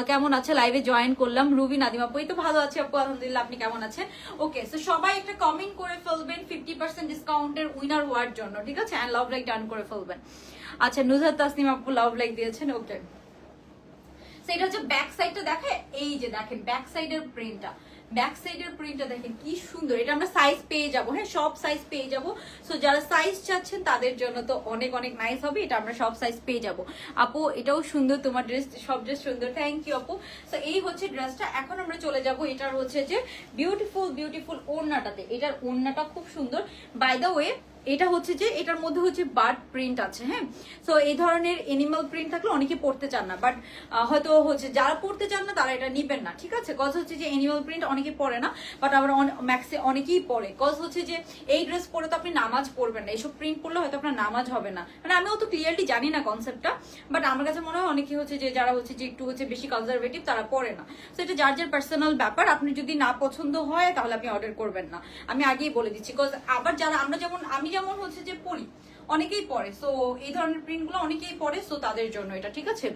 কেমন আছে, লাইভে জয়েন করলাম। রুবি নাদিম আপু, এই তো ভালো আছে আপু, আলহামদুলিল্লাহ, আপনি কেমন আছেন? ওকে, সো সবাই একটা কমেন্ট করে ফেলবেন 50% ডিসকাউন্টের উইনার হওয়ার জন্য, ঠিক আছে। এন্ড লাভ লাইক ডান করে ফেলবেন। আচ্ছা, নুজহাত তাসনিম আপু লাভ লাইক দিয়েছেন। ওকে, সেটা হচ্ছে ব্যাক সাইডটা দেখে, এই যে দেখেন ব্যাক সাইডের প্রিন্টটা, ব্যাক সাইডের প্রিন্টটা দেখেন কি সুন্দর। এটা আমরা সাইজ পেয়ে যাব, হ্যাঁ সব সাইজ পেয়ে যাব। সো যারা সাইজ চাচ্ছেন তাদের জন্য তো অনেক অনেক নাইস হবে, এটা আমরা সব সাইজ পেয়ে যাব। আপু এটাও সুন্দর, তোমার ড্রেস, সব ড্রেস সুন্দর, থ্যাংক ইউ আপু। সো এই হচ্ছে ড্রেসটা। এখন আমরা চলে যাব এটার হচ্ছে যে বিউটিফুল বিউটিফুল ওড়নাটাতে। এটার ওড়নাটা খুব সুন্দর, বাই দ্য ওয়ে। এটা হচ্ছে যে এটার মধ্যে হচ্ছে বার্ড প্রিন্ট আছে, হ্যাঁ। সো এই ধরনের এনিমাল প্রিন্ট থাকলে অনেকে পড়তে চান না, বাট হয়তো হচ্ছে যারা পড়তে চান না তারা এটা নিবেন না, ঠিক আছে। কজ হচ্ছে যে এনিমাল প্রিন্ট অনেকে পড়ে না, বাট আবার ম্যাক্সে অনেকেই পড়ে। কজ হচ্ছে যে এই ড্রেস পরে তো আপনি নামাজ পড়বেন না, এইসব প্রিন্ট পড়লে হয়তো আপনার নামাজ হবে না। মানে আমিও তো ক্লিয়ারলি জানি না কনসেপ্টটা, বাট আমার কাছে মনে হয় অনেকে হচ্ছে যে যারা হচ্ছে যে একটু হচ্ছে বেশি কনজারভেটিভ তারা পড়ে না। সো এটা যার যার পার্সোনাল ব্যাপার, আপনি যদি না পছন্দ হয় তাহলে আপনি অর্ডার করবেন না, আমি আগেই বলে দিচ্ছি। কজ আবার যারা আমরা যেমন আমি যেমন হচ্ছে যে পড়ি, অনেকেই পড়ে, সো এই ধরনের প্রিন্ট গুলো অনেকেই পড়ে, সো তাদের জন্য এটা, ঠিক আছে।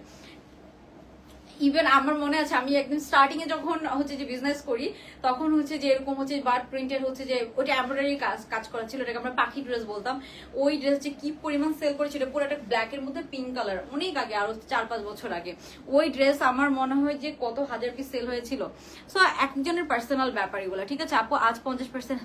ইভেন আমার মনে আছে আমি একদম স্টার্টিং এ যখন হচ্ছে যে বিজনেস করি তখন হচ্ছে যে এরকম হচ্ছে বার্ড প্রিন্টের হচ্ছে যে ওটা এমব্রয়ডারি কাজ করা ছিল, এটাকে আমরা পাখি ড্রেস বলতাম। ওই ড্রেস যে কি পরিমাণ সেল করেছিল, পুরো একটা ব্ল্যাক এর মধ্যে পিঙ্ক কালার, অনেক আগে, আরো 4-5 বছর আগে। ওই ড্রেস আমার মনে হয় যে কত হাজার পিস সেল হয়েছিল। সো একজনের পার্সোনাল ব্যাপার এগুলো, ঠিক আছে। আপু আজ 50%,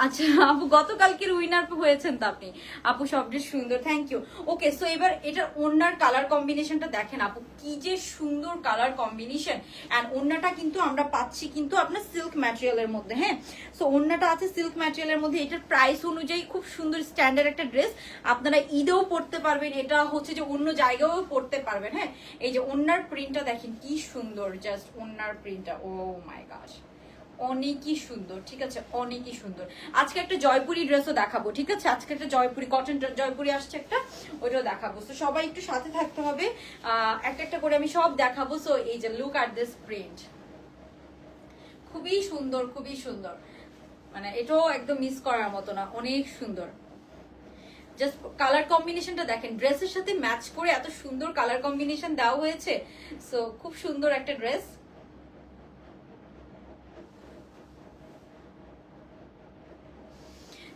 আচ্ছা আপু গতকালকের উইনার হয়েছেন তো আপনি। আপু সব ড্রেস সুন্দর, থ্যাংক ইউ। ওকে, সো এবার এটার ওড়নার কালার কম্বিনেশনটা দেখেন আপু, কি যে সুন্দর কালার কম্বিনেশন। এন্ড ওড়নাটা কিন্তু আমরা পাচ্ছি কিন্তু আপনার সিল্ক ম্যাটেরিয়ালের মধ্যে, হ্যাঁ। সো ওড়নাটা আছে সিল্ক ম্যাটেরিয়ালের মধ্যে। এটার প্রাইস অনুযায়ী খুব সুন্দর স্ট্যান্ডার্ড একটা ড্রেস, আপনারা ঈদেও পড়তে পারবেন, এটা হচ্ছে যে অন্য জায়গায়ও পড়তে পারবেন, হ্যাঁ। এই যে ওড়নার প্রিন্টটা দেখেন কি সুন্দর, জাস্ট ওড়নার প্রিন্টটা, ও মাই গড, অনেকই সুন্দর, ঠিক আছে, অনেকই সুন্দর। আজকে একটা জয়পুরি ড্রেসও দেখাবো, ঠিক আছে। আজকে একটা জয়পুরি কটন জয়পুরি আসছে একটা, ওইটাও দেখাবো। তো সবাই একটু সাথে থাকতে হবে, একটা একটা করে আমি সব দেখাবো। সো এই যে লুক অ্যাট দিস প্রিন্ট, খুবই সুন্দর, খুবই সুন্দর, মানে এটাও একদম মিস করার মতো না, অনেক সুন্দর। জাস্ট কালার কম্বিনেশনটা দেখেন, ড্রেসের সাথে ম্যাচ করে এত সুন্দর কালার কম্বিনেশন দেওয়া হয়েছে। সো খুব সুন্দর একটা ড্রেস।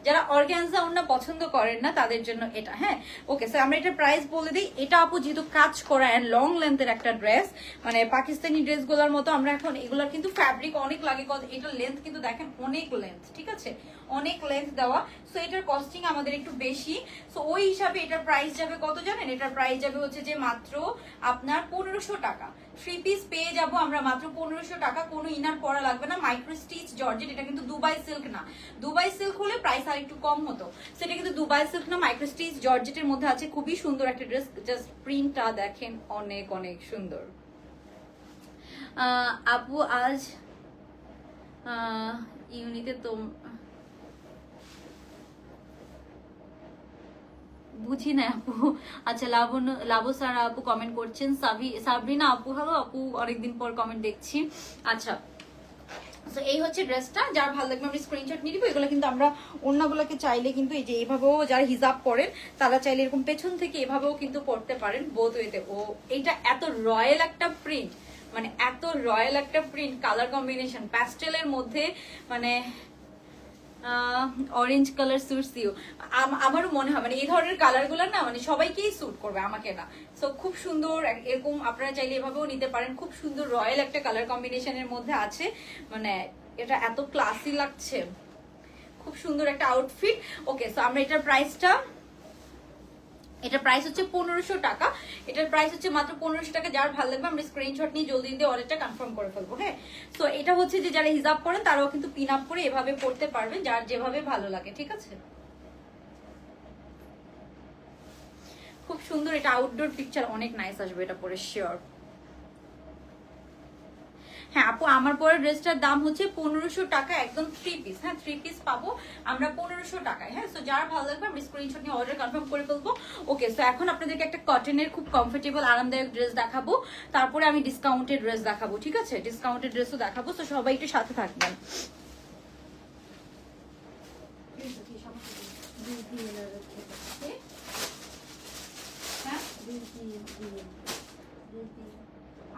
যারা অর্গানজা ওড়না পছন্দ করেন না তাদের জন্য এটা, হ্যাঁ। ওকে, স্যার আমরা এটা প্রাইস বলে দিই। এটা আপু যেহেতু কাজ করা এন্ড লং লেন্থের একটা ড্রেস, মানে পাকিস্তানি ড্রেসগুলোর মতো আমরা এখন এগুলোর কিন্তু ফ্যাব্রিক অনেক লাগে, এটা লেন্থ কিন্তু দেখেন অনেক লেন্থ, ঠিক আছে, অনেক লেন্থ দেওয়া। সো এটার কস্টিং আমাদের একটু বেশি। সো ওই হিসাবে এটার প্রাইস যাবে কত জানেন? এটার প্রাইস যাবে হচ্ছে যে মাত্র আপনার 1500 টাকা। 3 পিস পেয়ে যাব আমরা মাত্র 1500 টাকা, কোনো ইনার পরা লাগবে না। মাইক্রো স্টিচ জর্জেট, এটা কিন্তু দুবাই সিল্ক না। দুবাই সিল্ক হলে প্রাইস আর একটু কম হতো, সেটা কিন্তু দুবাই সিল্ক না, মাইক্রো স্টিচ জর্জেটের মধ্যে আছে। খুবই সুন্দর একটা ড্রেস, জাস্ট প্রিন্টটা দেখেন অনেক অনেক সুন্দর। আপু আজ ইউনিতে তো বুঝি না আপু। আচ্ছা লাবসারা আপু কমেন্ট করছেন, সাবরিনা আপু হ্যালো আপু, অনেকদিন পর কমেন্ট দেখছি। আচ্ছা তো এই হচ্ছে ড্রেসটা, যার ভালো লাগবে আমরা স্ক্রিনশট নিয়ে দিব। এগুলো কিন্তু আমরা ওড়নাগুলোকে চাইলে কিন্তু এই যে এভাবেও যারা হিজাব পরেন তারা চাইলে এরকম পেছন থেকে এভাবেও কিন্তু পরতে পারেন বোথ ওয়েতে। ও এইটা এত রয়্যাল একটা প্রিন্ট, মানে এত রয়্যাল একটা প্রিন্ট, কালার কম্বিনেশন প্যাস্টেলের মধ্যে, মানে অরেঞ্জ কালার সুটস ইউ। আমারও মনে হয় মানে এই ধরনের কালার গুলো না মানে সবাইকেই স্যুট করবে, আমাকে না। সো খুব সুন্দর, এরকম আপনারা চাইলে এভাবেও নিতে পারেন। খুব সুন্দর রয়্যাল একটা কালার কম্বিনেশনের মধ্যে আছে, মানে এটা এত ক্লাসি লাগছে, খুব সুন্দর একটা আউটফিট। ওকে সো আমরা এটার প্রাইসটা, এটার প্রাইস হচ্ছে 1500 টাকা। এটার প্রাইস হচ্ছে মাত্র 1500 টাকা। যার ভালো লাগবে আমরা স্ক্রিনশট নিয়ে জলদি দিয়ে অর্ডারটা কনফার্ম করে ফেলবো। হ্যাঁ সো এটা হচ্ছে যে যারা হিজাব করেন তারাও কিন্তু পিন আপ করে এভাবে পড়তে পারবেন, যার যেভাবে ভালো লাগে। ঠিক আছে, খুব সুন্দর। এটা আউটডোর পিকচার অনেক নাইস আসবে এটা পরে শিওর। হ্যাঁ আপু আমার পরে ড্রেসটার দাম হচ্ছে 1500 টাকা, একদম 3 পিস। হ্যাঁ 3 পিস পাবো আমরা 1500 টাকায়। হ্যাঁ সো যার ভালো লাগবে আমরা স্ক্রিনশট নিয়ে অর্ডার কনফার্ম করে ফেলবো। ওকে সো এখন আপনাদেরকে একটা কটনের খুব কমফোর্টেবল আরামদায়ক ড্রেস দেখাবো, তারপরে আমি ডিসকাউন্টেড ড্রেস দেখাবো। ঠিক আছে, ডিসকাউন্টেড ড্রেসও দেখাবো, তো সবাই একটু সাথে থাকবেন।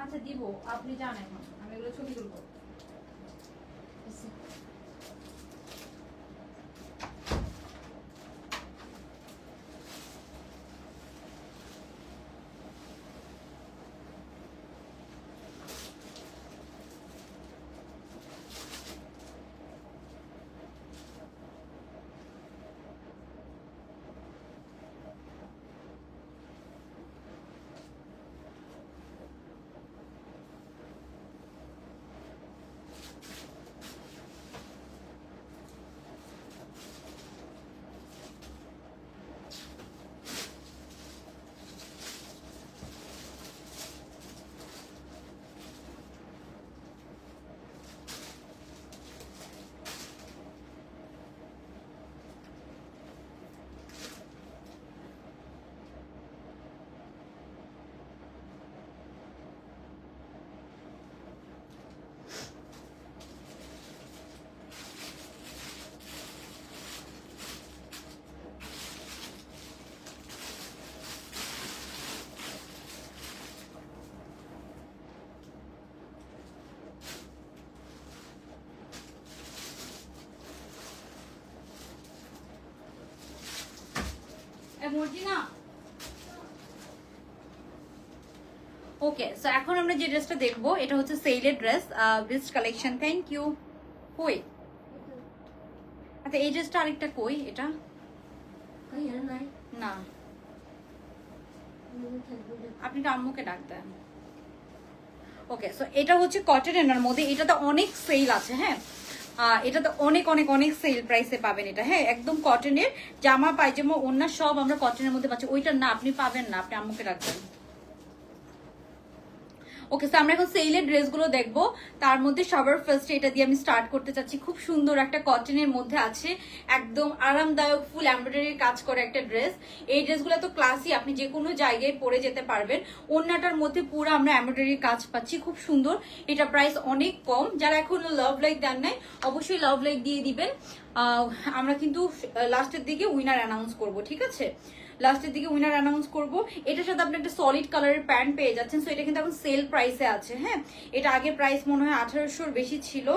আচ্ছা দিব, আপনি যান এখন, আমি এগুলো ছবি তুলবো। মর্জিনা ওকে সো এখন আমরা যে ড্রেসটা দেখবো এটা হচ্ছে সেলের dress, best collection. Thank you. কই আচ্ছা এই ড্রেসটা আরেকটা কই, এটা না আপনি তো আম্মুকে ডাক দেন। ওকে সো এটা হচ্ছে কটনের মধ্যে, এটাতে অনেক সেল আছে। হ্যাঁ এটাতে অনেক অনেক অনেক সেল প্রাইসে পাবেন এটা। হ্যাঁ একদম কটনের জামা পায়জামা ওড়না সব আমরা কটনের মধ্যে পাচ্ছি। ওইটা না আপনি পাবেন না, আপনি আম্মুকে রাখবেন। ওকে সো আমরা এখন সেলের ড্রেসগুলো দেখবো, তার মধ্যে সবার ফার্স্টে এটা দিয়ে আমি স্টার্ট করতে চাচ্ছি। খুব সুন্দর একটা কটনের মধ্যে আছে, একদম আরামদায়ক ফুল এমব্রয়ডারির কাজ করে একটা ড্রেস। এই ড্রেসগুলো তো ক্লাসি, আপনি যে কোনো জায়গায় পরে যেতে পারবেন। ওড়নাটার মধ্যে পুরো আমরা এমব্রয়ডারির কাজ পাচ্ছি, খুব সুন্দর। এটা প্রাইস অনেক কম। যারা এখনো লাভ লাইক দেন নাই অবশ্যই লাভ লাইক দিয়ে দিবেন। আমরা কিন্তু লাস্টের দিকে উইনার অ্যানাউন্স করব। ঠিক আছে, লাস্টের দিকে উইনার অ্যানাউন্স করব। এটার সাথে আপনি একটা সলিড কালারের প্যান্ট পেয়ে যাচ্ছেন। সো এটা কিন্তু এখন সেল প্রাইসে আছে। হ্যাঁ এটা আগে প্রাইস মনে হয় 1800-র বেশি ছিল।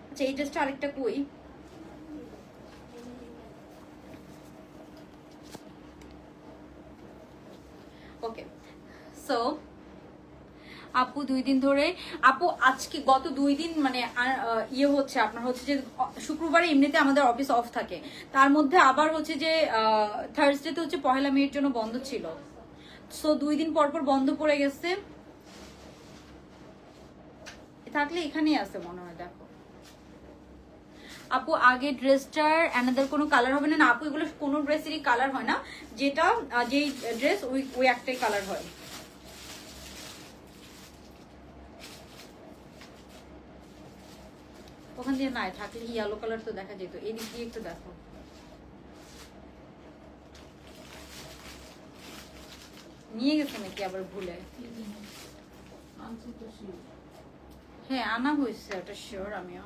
আচ্ছা এই ড্রেসটা আরেকটা কই, ওকে সো আপু 2 দিন ধরে, আপু আজকে গত 2 দিন মানে ইয়ে হচ্ছে আপনার হচ্ছে যে শুক্রবারে এমনিতে আমাদের অফিস অফ থাকে, তার মধ্যে আবার হচ্ছে যে থার্সডেতে হচ্ছে 1 মের জন্য বন্ধ ছিল। সো 2 দিন পর পর বন্ধ পড়ে গেছে। থাকলে এখানেই আছে মনে হয়। দেখো আপু আগে ড্রেসটার অ্যানাদার কোনো কালার হবে না। আপু এগুলো কোনো ড্রেসেরই কালার হয় না, যেটা যেই ড্রেস ওই একটাই কালার হয়। ওখান দিয়ে নাই থাকলে ইয়েলো কালার তো দেখা যেত, এদিক দিয়ে একটু দেখো। নিয়ে গেছে নাকি আবার ভুলে? হ্যাঁ আনা হয়েছে, ওটা শিওর। আমিও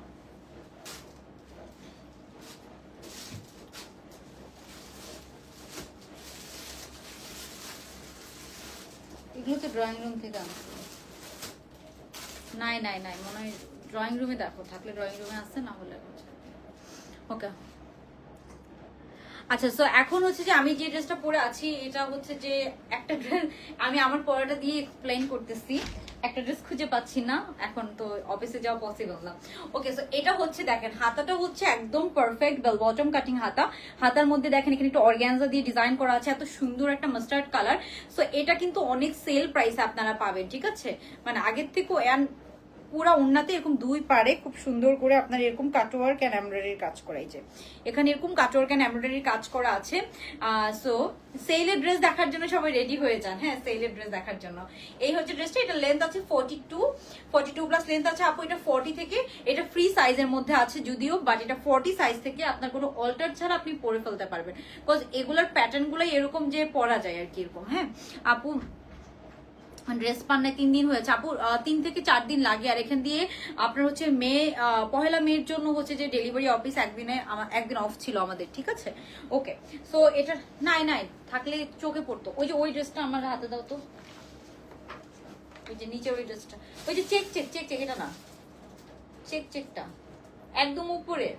এগুলো তো ড্রয়িং রুম থেকে আনছি। নাই নাই নাই, মনে হয় ড্রয়িং রুমে দেখো, থাকলে ড্রয়িং রুমে আসছে, না হলে ওকে। আচ্ছা, সো এখন হচ্ছে যে আমি যে ড্রেসটা পরে আছি এটা হচ্ছে যে একটা ড্রেস, আমি আমার পরাটা দিয়ে এক্সপ্লেইন করতেছি। একটা ড্রেস খুঁজে পাচ্ছি না, এখন তো অফিসে যাওয়া পসিবল না। ওকে, সো এটা হচ্ছে দেখেন, হাতাটা হচ্ছে একদম পারফেক্ট বেল বটম কাটিং হাতা। হাতার মধ্যে দেখেন এখানে একটু অর্গ্যানজা দিয়ে ডিজাইন করা আছে, এত সুন্দর একটা মাস্টার্ড কালার। সো এটা কিন্তু অনেক সেল প্রাইসে আপনারা পাবেন, ঠিক আছে? মানে আগের থেকেও পুরা ওন্নাতে এরকম দুই পারে খুব সুন্দর করে আপনার এরকম কাটওয়ার্ক এন্ড এমব্রয়ডারির কাজ করা। এই যে এখানে এরকম কাটওয়ার্ক এন্ড এমব্রয়ডারির কাজ করা আছে। সো সেলের ড্রেস দেখার জন্য সবাই রেডি হয়ে যান। হ্যাঁ, সেলের ড্রেস দেখার জন্য এই হচ্ছে ড্রেসটা। এটা লেন্থ আছে 42 প্লাস লেন্থ আছে আপু। এটা 40 থেকে, এটা ফ্রি সাইজের মধ্যে আছে যদিও, বাট এটা 40 সাইজ থেকে আপনার কোনো অল্টার ছাড়া আপনি পরে ফেলতে পারবেন, বিকজ এগুলোর প্যাটার্ন গুলাই এরকম যে পরা যায় আর কি এরকম। হ্যাঁ আপু, ড্রেস পান্নায় 3 দিন হয়েছে আপু, 3 থেকে 4 দিন লাগে। আর এখান দিয়ে আপনার হচ্ছে পহেলা মের জন্য হচ্ছে যে ডেলিভারি অফিস একদিন অফ ছিল আমাদের, ঠিক আছে? ওকে, সো এটা নাই নাই থাকলে চোখে পড়তো। ওই যে ওই ড্রেসটা আমার হাতে দাও তো, ওই যে নিচে ওই ড্রেসটা, ওই যে চেক চেক চেক চেক, এটা না, চেক চেকটা একদম উপরে,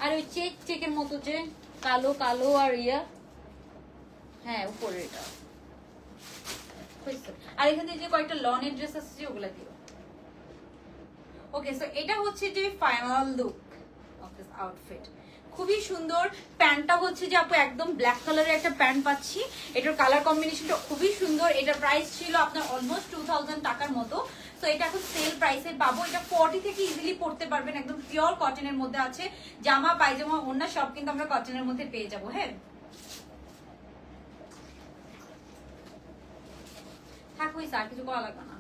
আর ওই চেক চেকের মতো যে কালো কালো আর ইয়া, হ্যাঁ উপরে এটা। আর এখানে যে কয়েকটা লনের ড্রেস আছে ওগুলা দিও। ওকে, সো এটা হচ্ছে যে final look of this outfit. খুবই সুন্দর। প্যান্টটা হচ্ছে যে আপু একদম ব্ল্যাক কালারের একটা প্যান্ট পাচ্ছি। এটার কালার কম্বিনেশনটা খুবই সুন্দর। এটার প্রাইস ছিল আপনার অলমোস্ট 2000 টাকার মতো। তো এটা এখন সেল প্রাইসে পাবো। এটা 40 থেকে ইজিলি পড়তে পারবেন, একদম পিওর কটনের মধ্যে আছে। জামা পায়জামা ওড়না সব কিন্তু আমরা কটনের মধ্যে পেয়ে যাবো। হ্যাঁ থাক, হইছে, আর কিছু করা লাগবে না।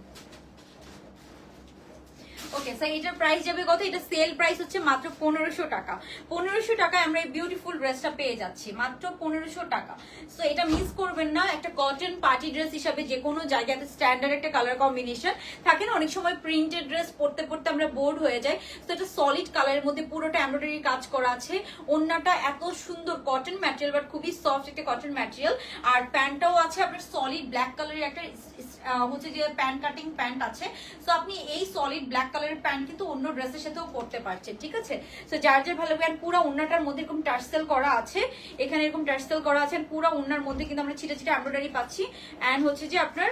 ওকে, সো এটার প্রাইস যাবে কত? এটা সেল প্রাইস হচ্ছে মাত্র 1500 টাকা। 1500 টাকায় আমরা এই বিউটিফুল ড্রেসটা পেয়ে যাচ্ছি মাত্র 1500 টাকা। সো এটা মিস করবেন না। একটা কটন পার্টি ড্রেস হিসাবে যে কোনো জায়গাতে স্ট্যান্ডার্ড একটা কালার কম্বিনেশন থাকে না, অনেক সময় প্রিন্টেড ড্রেস পরতে পরতে আমরা বোর্ড হয়ে যাই। তো এটা সলিড কালারের মধ্যে পুরোটা এমব্রয়ডারি কাজ করা আছে। ওড়নাটা এত সুন্দর কটন ম্যাটেরিয়াল, বাট খুবই সফট একটা কটন ম্যাটেরিয়াল। আর প্যান্টটাও আছে আপনার সলিড ব্ল্যাক কালারের একটা হচ্ছে যে প্যান্ট কাটিং প্যান্ট আছে। সো আপনি এই সলিড ব্ল্যাক কালারের প্যান্ট কিন্তু অন্য ড্রেসের সাথেও পরতে পারছেন, ঠিক আছে? সো যার যার ভালো লাগে। পুরো ওড়নাটার মধ্যে এরকম টার্সেল করা আছে, এখানে এরকম টার্সেল করা আছে। পুরো ওড়নার মধ্যে কিন্তু আমরা ছিটা ছিটা এমব্রয়ডারি পাচ্ছি। এন্ড হচ্ছে যে আপনার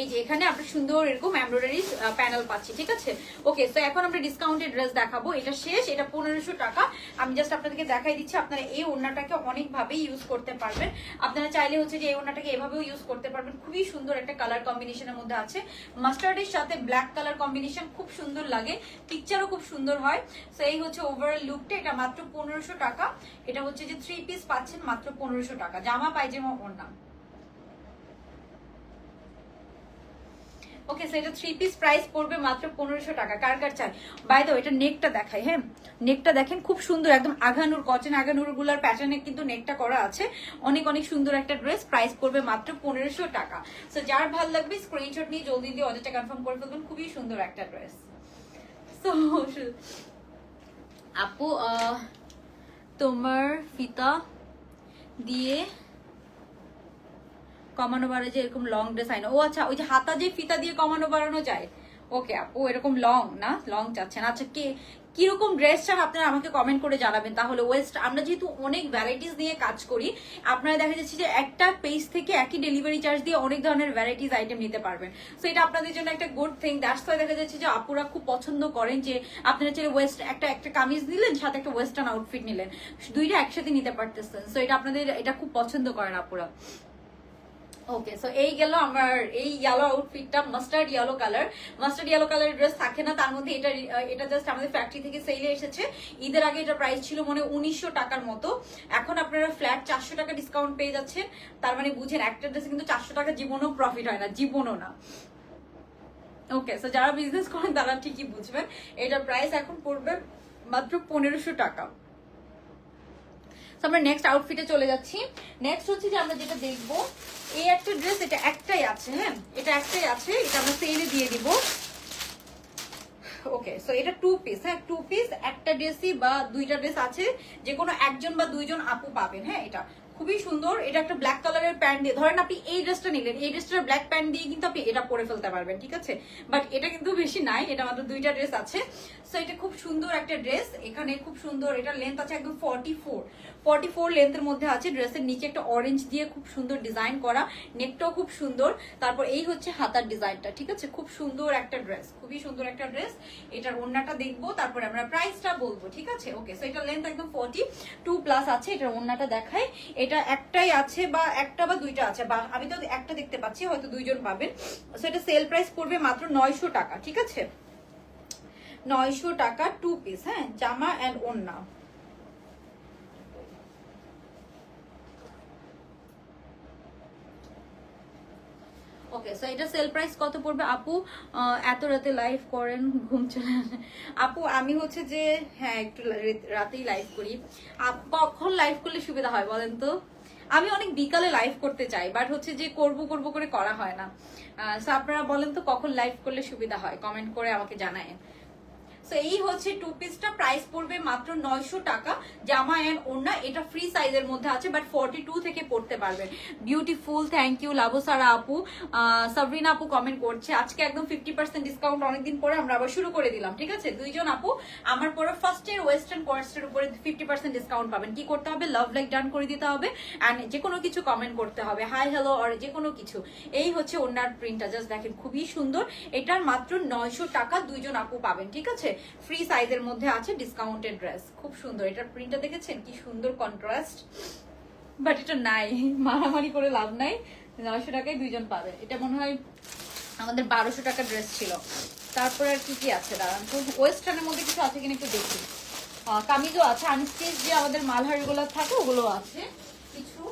এই যে এখানে আমরা সুন্দর এরকম এমব্রয়ডারি প্যানেল পাচ্ছি, ঠিক আছে? ওকে, সো এখন আমরা ডিসকাউন্টেড ড্রেস দেখাবো। এটা শেষ, এটা 1500 টাকা। আমি জাস্ট আপনাদেরকে দেখাই দিচ্ছি। আপনারা এই ওড়নাটাকে অনেকভাবে ইউজ করতে পারবেন। আপনারা চাইলে হচ্ছে যে এই ওড়নাটাকে এভাবেও ইউজ করতে পারবেন। খুবই সুন্দর একটা কালার কম্বিনেশনের মধ্যে আছে। মাস্টার্ডের সাথে ব্ল্যাক কালার কম্বিনেশন খুব সুন্দর লাগে, পিকচারও খুব সুন্দর হয়। সো এই হচ্ছে ওভারঅল লুকটা। এটা মাত্র 1500 টাকা। এটা হচ্ছে যে 3 পিস পাচ্ছেন মাত্র 1500 টাকা, জামা পায়জামা ওড়না। ওকে, সো এটা 3 পিস প্রাইস পড়বে মাত্র 1500 টাকা। কার কার চাই? বাই দ্য ওয়ে, এটা নেকটা দেখাই। হ্যাঁ, নেকটা দেখেন খুব সুন্দর, একদম আঘানুর কটন আঘানুর গুলার প্যাটার্নে কিন্তু নেকটা করা আছে। অনেক অনেক সুন্দর একটা ড্রেস, প্রাইস পড়বে মাত্র 1500 টাকা। সো যার ভালো লাগবে স্ক্রিনশট নিয়ে জলদি দিয়ে অর্ডারটা কনফার্ম করে ফেলবেন। খুবই সুন্দর একটা ড্রেস। সো আপু, তোমার ফিতা দিয়ে কমানো বাড়ে যে এরকম লং ড্রেস হয় না? ও আচ্ছা, ওই যে হাতা যে ফিতা দিয়ে কমানো বাড়ানো যায়। ওকে আপু, এরকম লং না, লং চাচ্ছেন। আচ্ছা, কিরকম ড্রেস চান আপনারা আমাকে কমেন্ট করে জানাবেন। তাহলে ওয়েস্ট, আমরা যেহেতু অনেক ভ্যারাইটিস নিয়ে কাজ করি, আপনারা দেখা যাচ্ছে যে একটা পেজ থেকে একই ডেলিভারি চার্জ দিয়ে অনেক ধরনের ভ্যারাইটিস আইটেম নিতে পারবেন। সো এটা আপনাদের জন্য একটা গুড থিং। দ্যাটস ওয়াই দেখা যাচ্ছে যে আপুরা খুব পছন্দ করেন যে আপনারা চাইলে ওয়েস্ট একটা কামিজ নিলেন, সাথে একটা ওয়েস্টার্ন আউটফিট নিলেন, দুইটা একসাথে নিতে পারতেছেন। সো এটা আপনাদের এটা খুব পছন্দ করেন আপুরা। ওকে, সো এই গেল আমার এই ইয়েলো আউটফিটটা, mustard yellow colour. Mustard yellow colour dress থাকে না, তার মধ্যে এটা জাস্ট আমাদের ফ্যাক্টরি থেকে সেলে এসেছে। ঈদের আগে এটা প্রাইস ছিল মনে 1900 টাকার মতো। এখন আপনারা ফ্ল্যাট 400 টাকা ডিসকাউন্ট পেয়ে যাচ্ছেন। তার মানে বুঝেন একটা ড্রেসে কিন্তু 400 টাকা জীবনও প্রফিট হয় না, জীবনও না। ওকে, সো যারা বিজনেস করেন তারা ঠিকই বুঝবেন। এটার প্রাইস এখন পড়বে মাত্র 1500 টাকা। আমরা নেক্সট আউটফিটে চলে যাচ্ছি। নেক্সট হচ্ছে যে আমরা যেটা দেখবো, এই একটা ড্রেস, এটা একটাই আছে, হ্যাঁ এটা একটাই আছে, এটা আমরা সেলে দিয়ে দিব। ওকে, সো এটা 2 পিস, হ্যাঁ 2 পিস, একটা ড্রেসই বা দুইটা ড্রেস আছে, যে কোনো একজন বা দুইজন আপু পাবেন। হ্যাঁ এটা খুবই সুন্দর। এটা একটা ব্ল্যাক কালারের প্যান্ট দিয়ে, ধরেন আপনি এই ড্রেসটা নিলেন, এই ড্রেসটার ব্ল্যাক প্যান্ট দিয়ে কিন্তু আপনি এটা পরে ফেলতে পারবেন, ঠিক আছে। বাট এটা কিন্তু বেশি নাই, এটা মাত্র দুইটা ড্রেস আছে। সো এটা খুব সুন্দর একটা ড্রেস, এখানে খুব সুন্দর, এটা লেন্থ আছে একদম 44 লেন্থের মধ্যে আছে। ড্রেসের নিচে একটা অরেঞ্জ দিয়ে খুব সুন্দর ডিজাইন করা, নেকটাও খুব সুন্দর। তারপর এই হচ্ছে হাতার ডিজাইনটা, ঠিক আছে। খুব সুন্দর একটা ড্রেস, খুবই সুন্দর একটা ড্রেস। এটার ওড়নাটা দেখবো, তারপরে আমরা প্রাইসটা বলবো, ঠিক আছে। ওকে, সো এটার লেন্থ একদম 42 প্লাস আছে। এটার ওড়নাটা দেখাই, এটা একটাই আছে বা একটা বা দুইটা আছে, বা আমি তো একটা দেখতে পাচ্ছি, হয়তো দুইজন পাবেন। সো এটা সেল প্রাইস পড়বে মাত্র 900 টাকা, ঠিক আছে। 900 টাকা 2 পিস, হ্যাঁ জামা এন্ড ওড়না। ওকে, সো এটা সেল প্রাইস কত পড়বে আপু? এত রাতে লাইভ করেন, ঘুম চলে আসে। আপু আমি হচ্ছে যে হ্যাঁ একটু রাতেই লাইভ করি। কখন লাইভ করলে সুবিধা হয় বলেন তো? আমি অনেক বিকালে লাইভ করতে চাই, বাট হচ্ছে যে করব করব করে করা হয় না। সো আপনারা বলেন তো কখন লাইভ করলে সুবিধা হয়, কমেন্ট করে আমাকে জানায়েন। সো এই হচ্ছে 2 পিসটা, প্রাইস পড়বে মাত্র 900 টাকা, জামা এন্ড ওড়না। এটা ফ্রি সাইজের মধ্যে আছে, বাট 42 থেকে পড়তে পারবেন। বিউটিফুল, থ্যাংক ইউ লাবসারা আপু। সাবরিনা আপু কমেন্ট করছে আজকে একদম 50% ডিসকাউন্ট, অনেকদিন পরে আমরা আবার শুরু করে দিলাম, ঠিক আছে। দুইজন আপু আমার পরে ফার্স্ট এর ওয়েস্টার্ন কোয়ার্সের উপরে 50% ডিসকাউন্ট পাবেন। কি করতে হবে? লাভ লাইক ডান করে দিতে হবে, এন্ড যে কোনো কিছু কমেন্ট করতে হবে, হাই হ্যালো আর যে কোনো কিছু। এই হচ্ছে ওড়নার প্রিন্টটা, জাস্ট দেখেন খুবই সুন্দর। এটার মাত্র 900 টাকা দুইজন আপু পাবেন, ঠিক আছে। ফ্রি সাইজের মধ্যে আছে, ডিসকাউন্টেড ড্রেস, খুব সুন্দর। এটার প্রিন্টটা দেখেছেন কি সুন্দর কন্ট্রাস্ট, বাট এটা নাই, মারামারি করে লাভ নাই। 900 টাকায় দুইজন পাবে। এটা মনে হয় আমাদের 1200 টাকা ড্রেস ছিল। তারপরে আর কি কি আছে দাঁড়ান তো, ওয়েস্টার্নের মধ্যে কিছু আছে কিনা একটু দেখি। কামিজও আছে, আনস্টিচ যে আমাদের মালহারিগুলো থাকে ওগুলো আছে কিছু।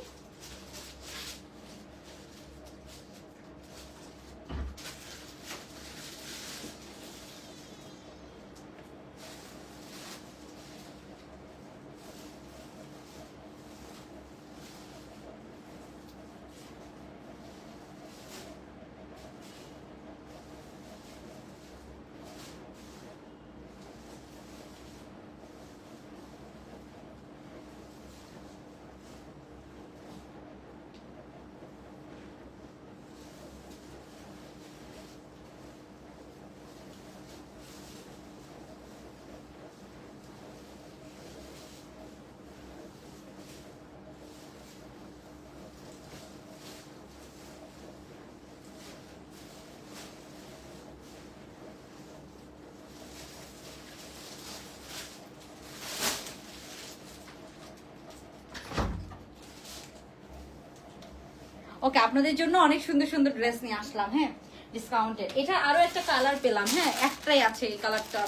ওকে, আপনাদের জন্য অনেক সুন্দর সুন্দর ড্রেস নিয়ে আসলাম, হ্যাঁ ডিসকাউন্টে। এটা আরো একটা কালার পেলাম, হ্যাঁ একটাই আছে এই কালারটা,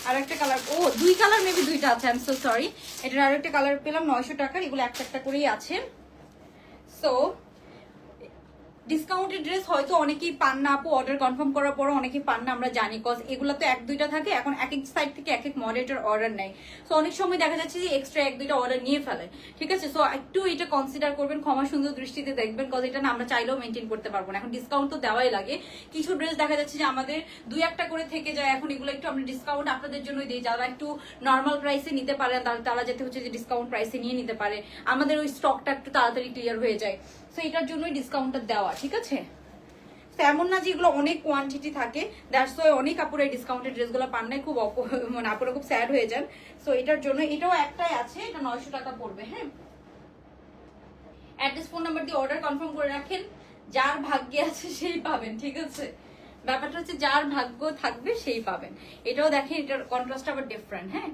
আর একটা কালার, ও দুই কালার মেবি দুইটা আছে, আই এম সো সরি। এটার আরো একটা কালার পেলাম 900 টাকার, এগুলো একটা একটা করেই আছে। সো ডিসকাউন্টেড ড্রেস হয়তো অনেকেই পান না আপু, অর্ডার কনফার্ম করার পরও অনেকেই পান না, আমরা জানি, কজ এগুলো তো এক দুইটা থাকে। এখন এক এক সাইড থেকে এক এক মডেলের অর্ডার নেয়, সো অনেক সময় দেখা যাচ্ছে যে এক্সট্রা এক দুইটা অর্ডার নিয়ে ফেলে, ঠিক আছে। সো একটু এটা কনসিডার করবেন, ক্ষমা সুন্দর দৃষ্টিতে দেখবেন, কজ এটা না আমরা চাইলেও মেনটেন করতে পারবো না। এখন ডিসকাউন্ট তো দেওয়াই লাগে। কিছু ড্রেস দেখা যাচ্ছে যে আমাদের দুই একটা করে থেকে যায়, এখন এগুলো একটু আমরা ডিসকাউন্ট আপনাদের জন্যই দিই, যারা একটু নর্মাল প্রাইসে নিতে পারেন তারা যাতে হচ্ছে যে ডিসকাউন্ট প্রাইসে নিয়ে নিতে পারে, আমাদের ওই স্টকটা একটু তাড়াতাড়ি ক্লিয়ার হয়ে যায়। সো এটার জন্যই ডিসকাউন্টটা দেওয়া, ঠিক আছে। এমন না যে এগুলো অনেক কোয়ান্টিটি থাকে, দ্যাটস ওয়াই অনেক আপুরা এই ডিসকাউন্টেড ড্রেসগুলো পান নাই, খুব মানে আপুরা খুব স্যাড হয়ে যান। সো এটার জন্য এটাও একটাই আছে, এটা 900 টাকা পড়বে, হ্যাঁ। অ্যাড্রেস ফোন নাম্বার দিয়ে অর্ডার কনফার্ম করে রাখেন, যার ভাগ্যে আছে সেই পাবেন, ঠিক আছে। ব্যাপারটা হচ্ছে যার ভাগ্য থাকবে সেই পাবেন। এটাও দেখেন, এটার কন্ট্রাস্ট আবার ডিফারেন্ট, হ্যাঁ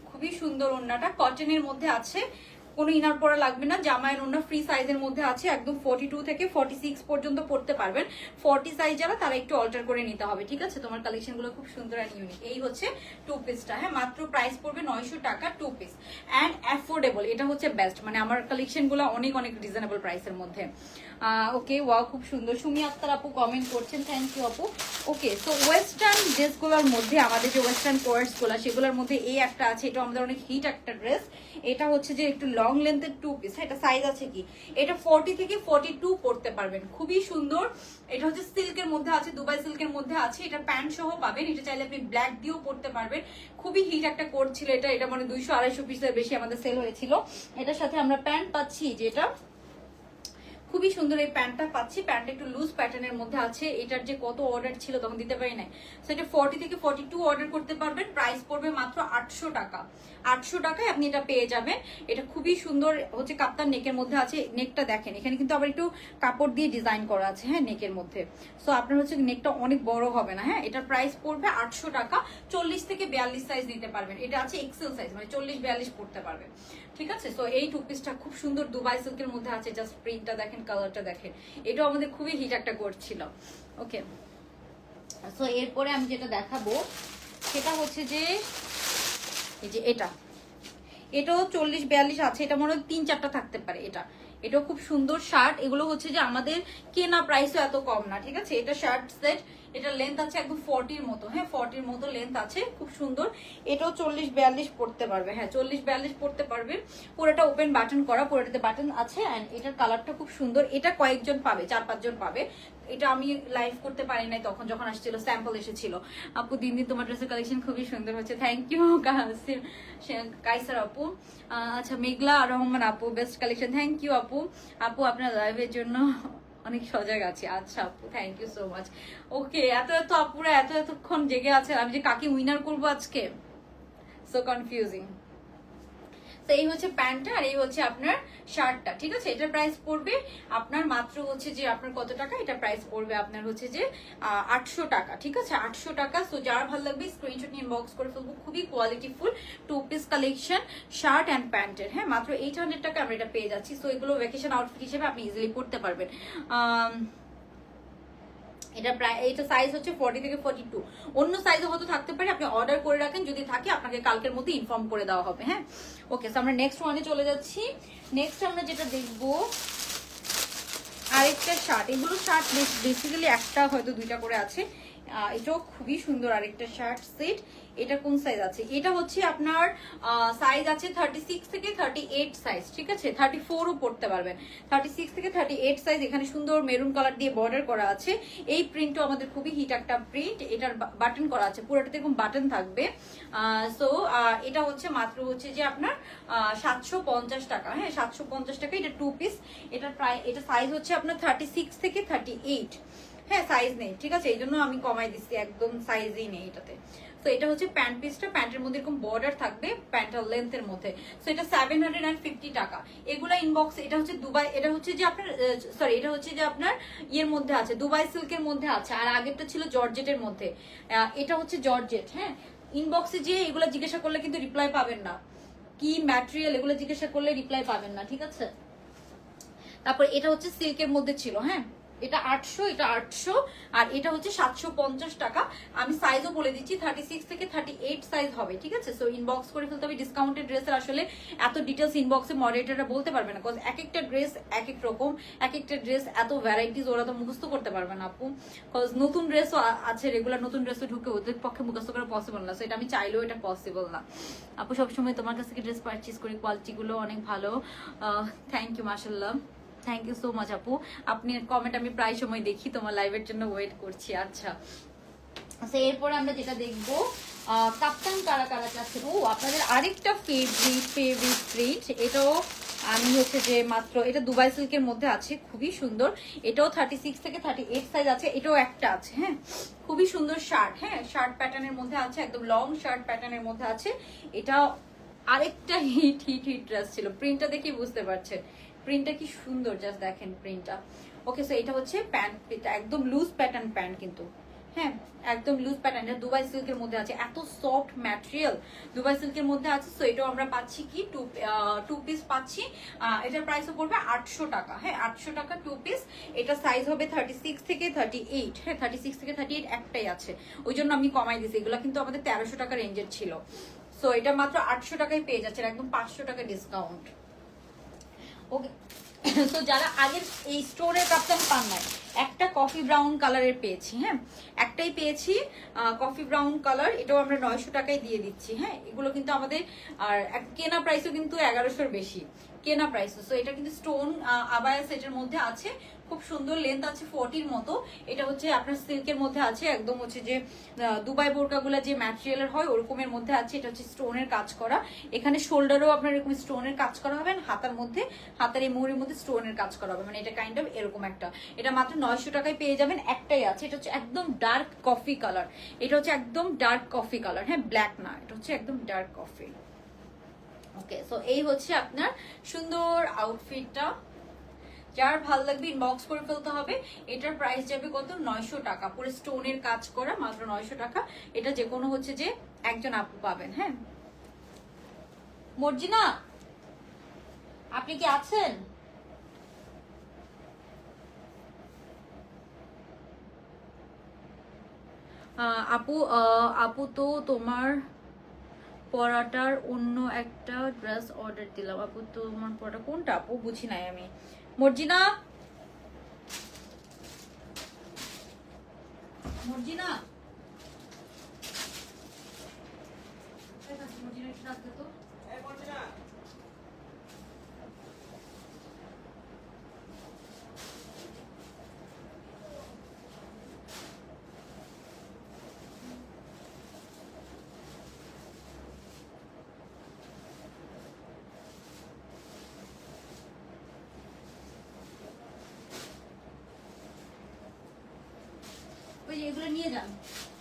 খুবই সুন্দর। ওড়নাটা কটনের মধ্যে আছে, কোনো ইনার পরা লাগবে না। জামায়ের ওড়না ফ্রি সাইজের মধ্যে আছে, একদম 42 থেকে 46 পর্যন্ত পড়তে পারবেন। 40 সাইজ যারা তারা একটু অল্টার করে নিতে হবে, ঠিক আছে। তোমার কালেকশন গুলো খুব সুন্দর অ্যান্ড ইউনিক। এই হচ্ছে 2 পিসটা, হ্যাঁ মাত্র প্রাইস পড়বে 900 টাকা 2 পিস, অ্যান্ড অ্যাফোর্ডেবল। এটা হচ্ছে বেস্ট, মানে আমার কালেকশন গুলো অনেক অনেক রিজনেবল প্রাইসের মধ্যে। ওকে, ওয়াও খুব সুন্দর। সুমি আক্তার আপু কমেন্ট করছেন, থ্যাংক ইউ আপু। ওকে, সো ওয়েস্টার্ন ড্রেসগুলোর মধ্যে আমাদের যে ওয়েস্টার্ন কোয়ার্সগুলো সেগুলোর মধ্যে এই একটা আছে, এটা আমাদের অনেক হিট একটা ড্রেস। এটা হচ্ছে যে একটু লং লেন্থের 2 পিস। এটা সাইজ আছে কি, এটা 40 থেকে 42 পড়তে পারবেন, খুবই সুন্দর। এটা হচ্ছে সিল্কের মধ্যে আছে, দুবাই সিল্কের মধ্যে আছে। এটা প্যান্ট সহ পাবেন, এটা চাইলে আপনি ব্ল্যাক দিয়েও পড়তে পারবেন। খুবই হিট একটা কোট ছিল এটা, এটা মানে 200-250 পিসের বেশি আমাদের সেল হয়েছিল। এটার সাথে আমরা প্যান্ট পাচ্ছি, যেটা খুবই সুন্দর এই প্যান্টটা পাচ্ছি। প্যান্টটা একটু লুজ প্যাটার্নের মধ্যে আছে। এটার যে কত অর্ডার ছিল তখন দিতে পারি নাই, সেটা 40 থেকে 42 অর্ডার করতে পারবেন। প্রাইস পড়বে মাত্র 800 টাকা। 800 টাকায় আপনি এটা পেয়ে যাবেন। এটা খুবই সুন্দর হচ্ছে, কাপ্তান নেকের মধ্যে আছে। নেকটা দেখেন, এখানে কিন্তু আবার একটু কাপড় দিয়ে ডিজাইন করা আছে, হ্যাঁ, নেকের মধ্যে। সো আপনার হচ্ছে নেকটা অনেক বড় হবে না, হ্যাঁ। এটার প্রাইস পড়বে 800 টাকা। 40 থেকে 42 সাইজ নিতে পারবেন। এটা আছে এক্সেল সাইজ, মানে 40-42 পড়তে পারবেন, ঠিক আছে। সো এই 2 পিসটা খুব সুন্দর দুবাই সিল্কের মধ্যে আছে। জাস্ট প্রিন্টটা দেখেন, কালারটা দেখেন, এটাও আমাদের খুবই হিট একটা করছিল। ওকে, সো এরপরে আমি যেটা দেখাবো সেটা হচ্ছে যে এই যে এটাও 40-42 আছে। এটা মনে হয় 3-4টা থাকতে পারে। এটাও খুব সুন্দর শার্ট। এগুলো হচ্ছে যে আমাদের কেনা প্রাইসও এত কম না, ঠিক আছে। এটা শার্ট সেট, এটা লেন্থ আছে একদম 40-র মতো, হ্যাঁ, 40-র মতো লেন্থ আছে, খুব সুন্দর। এটাও 40-42 পড়তে পারবে, হ্যাঁ, 40-42 পড়তে পারবে। পুরোটা ওপেন বাটন করা, পুরোটাতে বাটন আছে। এন্ড এটার কালারটা খুব সুন্দর। এটা কয়েকজন পাবে, 4-5 জন পাবে। এটা আমি লাইভ করতে পারি নাই তখন, যখন আসছিল স্যাম্পল এসেছিল। আপু দিন দিন তোমার ড্রেসের কালেকশন খুবই সুন্দর হচ্ছে, থ্যাংক ইউ কাইসার আপু। আচ্ছা, মেঘলা রহমান আপু, বেস্ট কালেকশন, থ্যাংক ইউ আপু। আপু আপনার লাইভের জন্য অনেক সজাগ আছি। আচ্ছা আপু, থ্যাংক ইউ সো মাচ। ওকে, এত আপুরা এতক্ষণ জেগে আছে, আমি যে কাকে উইনার করবো আজকে, সো কনফিউজিং। তো এই হচ্ছে প্যান্টটা, আর এই হচ্ছে আপনার শার্টটা, ঠিক আছে। এটার প্রাইস পড়বে আপনার মাত্র হচ্ছে যে আপনার কত টাকা, এটা প্রাইস পড়বে আপনার হচ্ছে যে 800 টাকা, ঠিক আছে, 800 টাকা। সো যার ভালো লাগবে স্ক্রিনশট নিয়ে ইনবক্স করে ফেলবো। খুবই কোয়ালিটিফুল 2 পিস কালেকশন, শার্ট অ্যান্ড প্যান্টের, হ্যাঁ, মাত্র 800 টাকা আমরা এটা পেয়ে যাচ্ছি। সো এগুলো ভ্যাকেশন আউটফিট হিসেবে আপনি ইজিলি পড়তে পারবেন। এটা সাইজ হচ্ছে 40 থেকে 42। অন্য সাইজও হয়তো থাকতে পারে, আপনি অর্ডার করে রাখেন, যদি থাকে আপনাকে কালকের মধ্যে ইনফর্ম করে দেওয়া হবে, হ্যাঁ। ওকে, সো আমরা নেক্সট ওয়ানে চলে যাচ্ছি। নেক্সট আমরা যেটা দেখবো আরেকটা শার্ট। এগুলো শার্ট বেসিক্যালি একটা হয়তো 2টা করে আছে। এটাও খুবই সুন্দর আরেকটা শার্ট সেট। এটা কোন সাইজ আছে, এটা হচ্ছে আপনার সাইজ আছে 36 থেকে 38 সাইজ, ঠিক আছে। 34ও পড়তে পারবেন, 36 থেকে 38 সাইজ। এখানে সুন্দর মেরুন কালার দিয়ে বর্ডার করা আছে। এই প্রিন্টও আমাদের খুবই হিট একটা প্রিন্ট। এটার বাটন করা আছে, পুরোটাতে এরকম বাটন থাকবে। সো এটা হচ্ছে মাত্র হচ্ছে যে আপনার 750 টাকা, হ্যাঁ, 750 টাকা। এটা 2 পিস। এটা সাইজ হচ্ছে আপনার 36 থেকে 38, হ্যাঁ, সাইজ নেই, ঠিক আছে, এই জন্য আমি কমাই দিচ্ছি, একদম সাইজই নেই এটাতে। তো এটা হচ্ছে প্যান্ট পিসটা, প্যান্টের মধ্যে এরকম বর্ডার থাকবে প্যান্টের লেন্থের মধ্যে। সো এটা 750 টাকা। এগুলা ইনবক্স। এটা হচ্ছে দুবাই, এটা হচ্ছে যে আপনার সরি, এটা হচ্ছে যে আপনার ইয়ের মধ্যে আছে, দুবাই সিল্কের মধ্যে আছে। আর আগেরটা ছিল জর্জেটের মধ্যে, এটা হচ্ছে জর্জেট, হ্যাঁ। ইনবক্সে যে এগুলো জিজ্ঞাসা করলে কিন্তু রিপ্লাই পাবেন না, কি ম্যাটেরিয়াল এগুলো জিজ্ঞাসা করলে রিপ্লাই পাবেন না, ঠিক আছে। তারপর এটা হচ্ছে সিল্কের মধ্যে ছিল, হ্যাঁ, এটা 800, এটা 800, আর এটা হচ্ছে 750 টাকা। আমি সাইজও বলে দিচ্ছি, 36 থেকে 38 সাইজ হবে, ঠিক আছে। সো ইনবক্স করে ফেলতে হবে। ডিসকাউন্টেড ড্রেসের আসলে এত ডিটেলস ইনবক্সে মডারেটররা বলতে পারবে না, বিকজ এক একটা ড্রেস এক এক রকম, এক একটা ড্রেস এত ভ্যারাইটিস, ওরা তো মুখস্থ করতে পারবে না আপু। বিকজ নতুন ড্রেসও আছে, রেগুলার নতুন ড্রেসও ঢুকে ওদের পক্ষে মুখস্থ করা পসিবল না। সো এটা আমি চাইলেও এটা পসিবল না। আপু সবসময় তোমার কাছ থেকে ড্রেস পারচেজ করি, কোয়ালিটিগুলো অনেক ভালো, থ্যাংক ইউ, মাশাআল্লাহ, থ্যাংক ইউ সো মাচ আপু। আপনি কমেন্ট আমি প্রায় সময় দেখি, তোমার লাইভের জন্য ওয়েট করছি। আচ্ছা, এরপর আমরা যেটা দেখবো কাপ্তান কারা কারা চাচ্ছেন। ও, আপনাদের আরেকটা ফেভারিট প্রিন্ট। এটাও আমি হচ্ছে যে মাত্র, এটা দুবাই সিল্কের মধ্যে আছে, খুবই সুন্দর। এটাও 36 থেকে 38 সাইজ আছে। এটাও একটা আছে, হ্যাঁ, খুবই সুন্দর শার্ট, হ্যাঁ, শার্ট প্যাটার্নের মধ্যে আছে, একদম লং শার্ট প্যাটার্নের মধ্যে আছে। এটা আরেকটা হিট ড্রেস ছিল। প্রিন্টটা দেখেই বুঝতে পারছেন, প্রিন্টটা কি সুন্দর, জাস্ট দেখেন প্রিন্টটা। ওকে, সো এটা হচ্ছে প্যান্ট, একদম লুজ প্যাটার্ন প্যান্ট কিন্তু, হ্যাঁ, একদম লুজ প্যাটার্ন। এটা দুবাই সিল্কের মধ্যে আছে, এত সফট ম্যাটেরিয়াল দুবাই সিল্কের মধ্যে আছে। সো এটাও আমরা পাচ্ছি কি 2 পিস পাচ্ছি। এটার প্রাইসও পড়বে 800 টাকা, হ্যাঁ, 800 টাকা 2 পিস। এটা সাইজ হবে 36 থেকে 38, হ্যাঁ, 36 থেকে 38 একটাই আছে, ওই জন্য আমি কমাই দিছি। এগুলো কিন্তু আমাদের 1300 টাকা রেঞ্জের ছিল। সো এটা মাত্র 800 টাকায় পেয়ে যাচ্ছেন, একদম 500 টাকা ডিসকাউন্ট। ওকে, তো যারা আগের এই স্টোনের কাপ্তান পান নাই, একটা কফি ব্রাউন কালারের পেয়েছি, হ্যাঁ একটাই পেয়েছি কফি ব্রাউন কালার, এটাও আমরা 900 টাকায় দিয়ে দিচ্ছি। হ্যাঁ এগুলো কিন্তু আমাদের আর কেনা প্রাইসও কিন্তু 1100-র বেশি কেনা প্রাইস। তো এটা কিন্তু স্টোন আবায়া সেটের মধ্যে আছে, খুব সুন্দর লেন্থ আছে 40-র মতো। এটা হচ্ছে আপনার সিল্কের মধ্যে আছে, একদম হচ্ছে যে দুবাই বোরকাগুলা যে ম্যাটেরিয়ালের হয় ওরকমের মধ্যে আছে। এটা হচ্ছে স্টোনের কাজ করা, এখানে শোল্ডারও আপনার এরকম স্টোনের কাজ করা হবে, হাতার মধ্যে হাতার এই মুহুরির মধ্যে স্টোনের কাজ করা হবে, মানে এটা কাইন্ড অফ এরকম একটা। এটা মাত্র 900 টাকায় পেয়ে যাবেন, একটাই আছে। এটা হচ্ছে একদম ডার্ক কফি কালার, এটা হচ্ছে একদম ডার্ক কফি কালার, হ্যাঁ ব্ল্যাক না, এটা হচ্ছে একদম ডার্ক কফি। ওকে, সো এই হচ্ছে আপনার সুন্দর আউটফিটটা। যার ভালো লাগবে ইনবক্স করে ফেলতে হবে। এটার প্রাইস যাবে কত? 900 টাকা, পুরো স্টোনের কাজ করা, মাত্র 900 টাকা। এটা যে কোনো হচ্ছে যে একজন আপু পাবেন। হ্যাঁ মর্জিনা, আপনি কি আছেন? আপু আপু তো তোমার পরাটার অন্য একটা ড্রেস অর্ডার দিলাম। আপু তোমার পরাটা কোনটা আপু? বুঝি নাই আমি। মর্জিনা, মর্জিনা, মর্জিনা একটু ডাকতে তো। ওই যে এগুলো নিয়ে যান,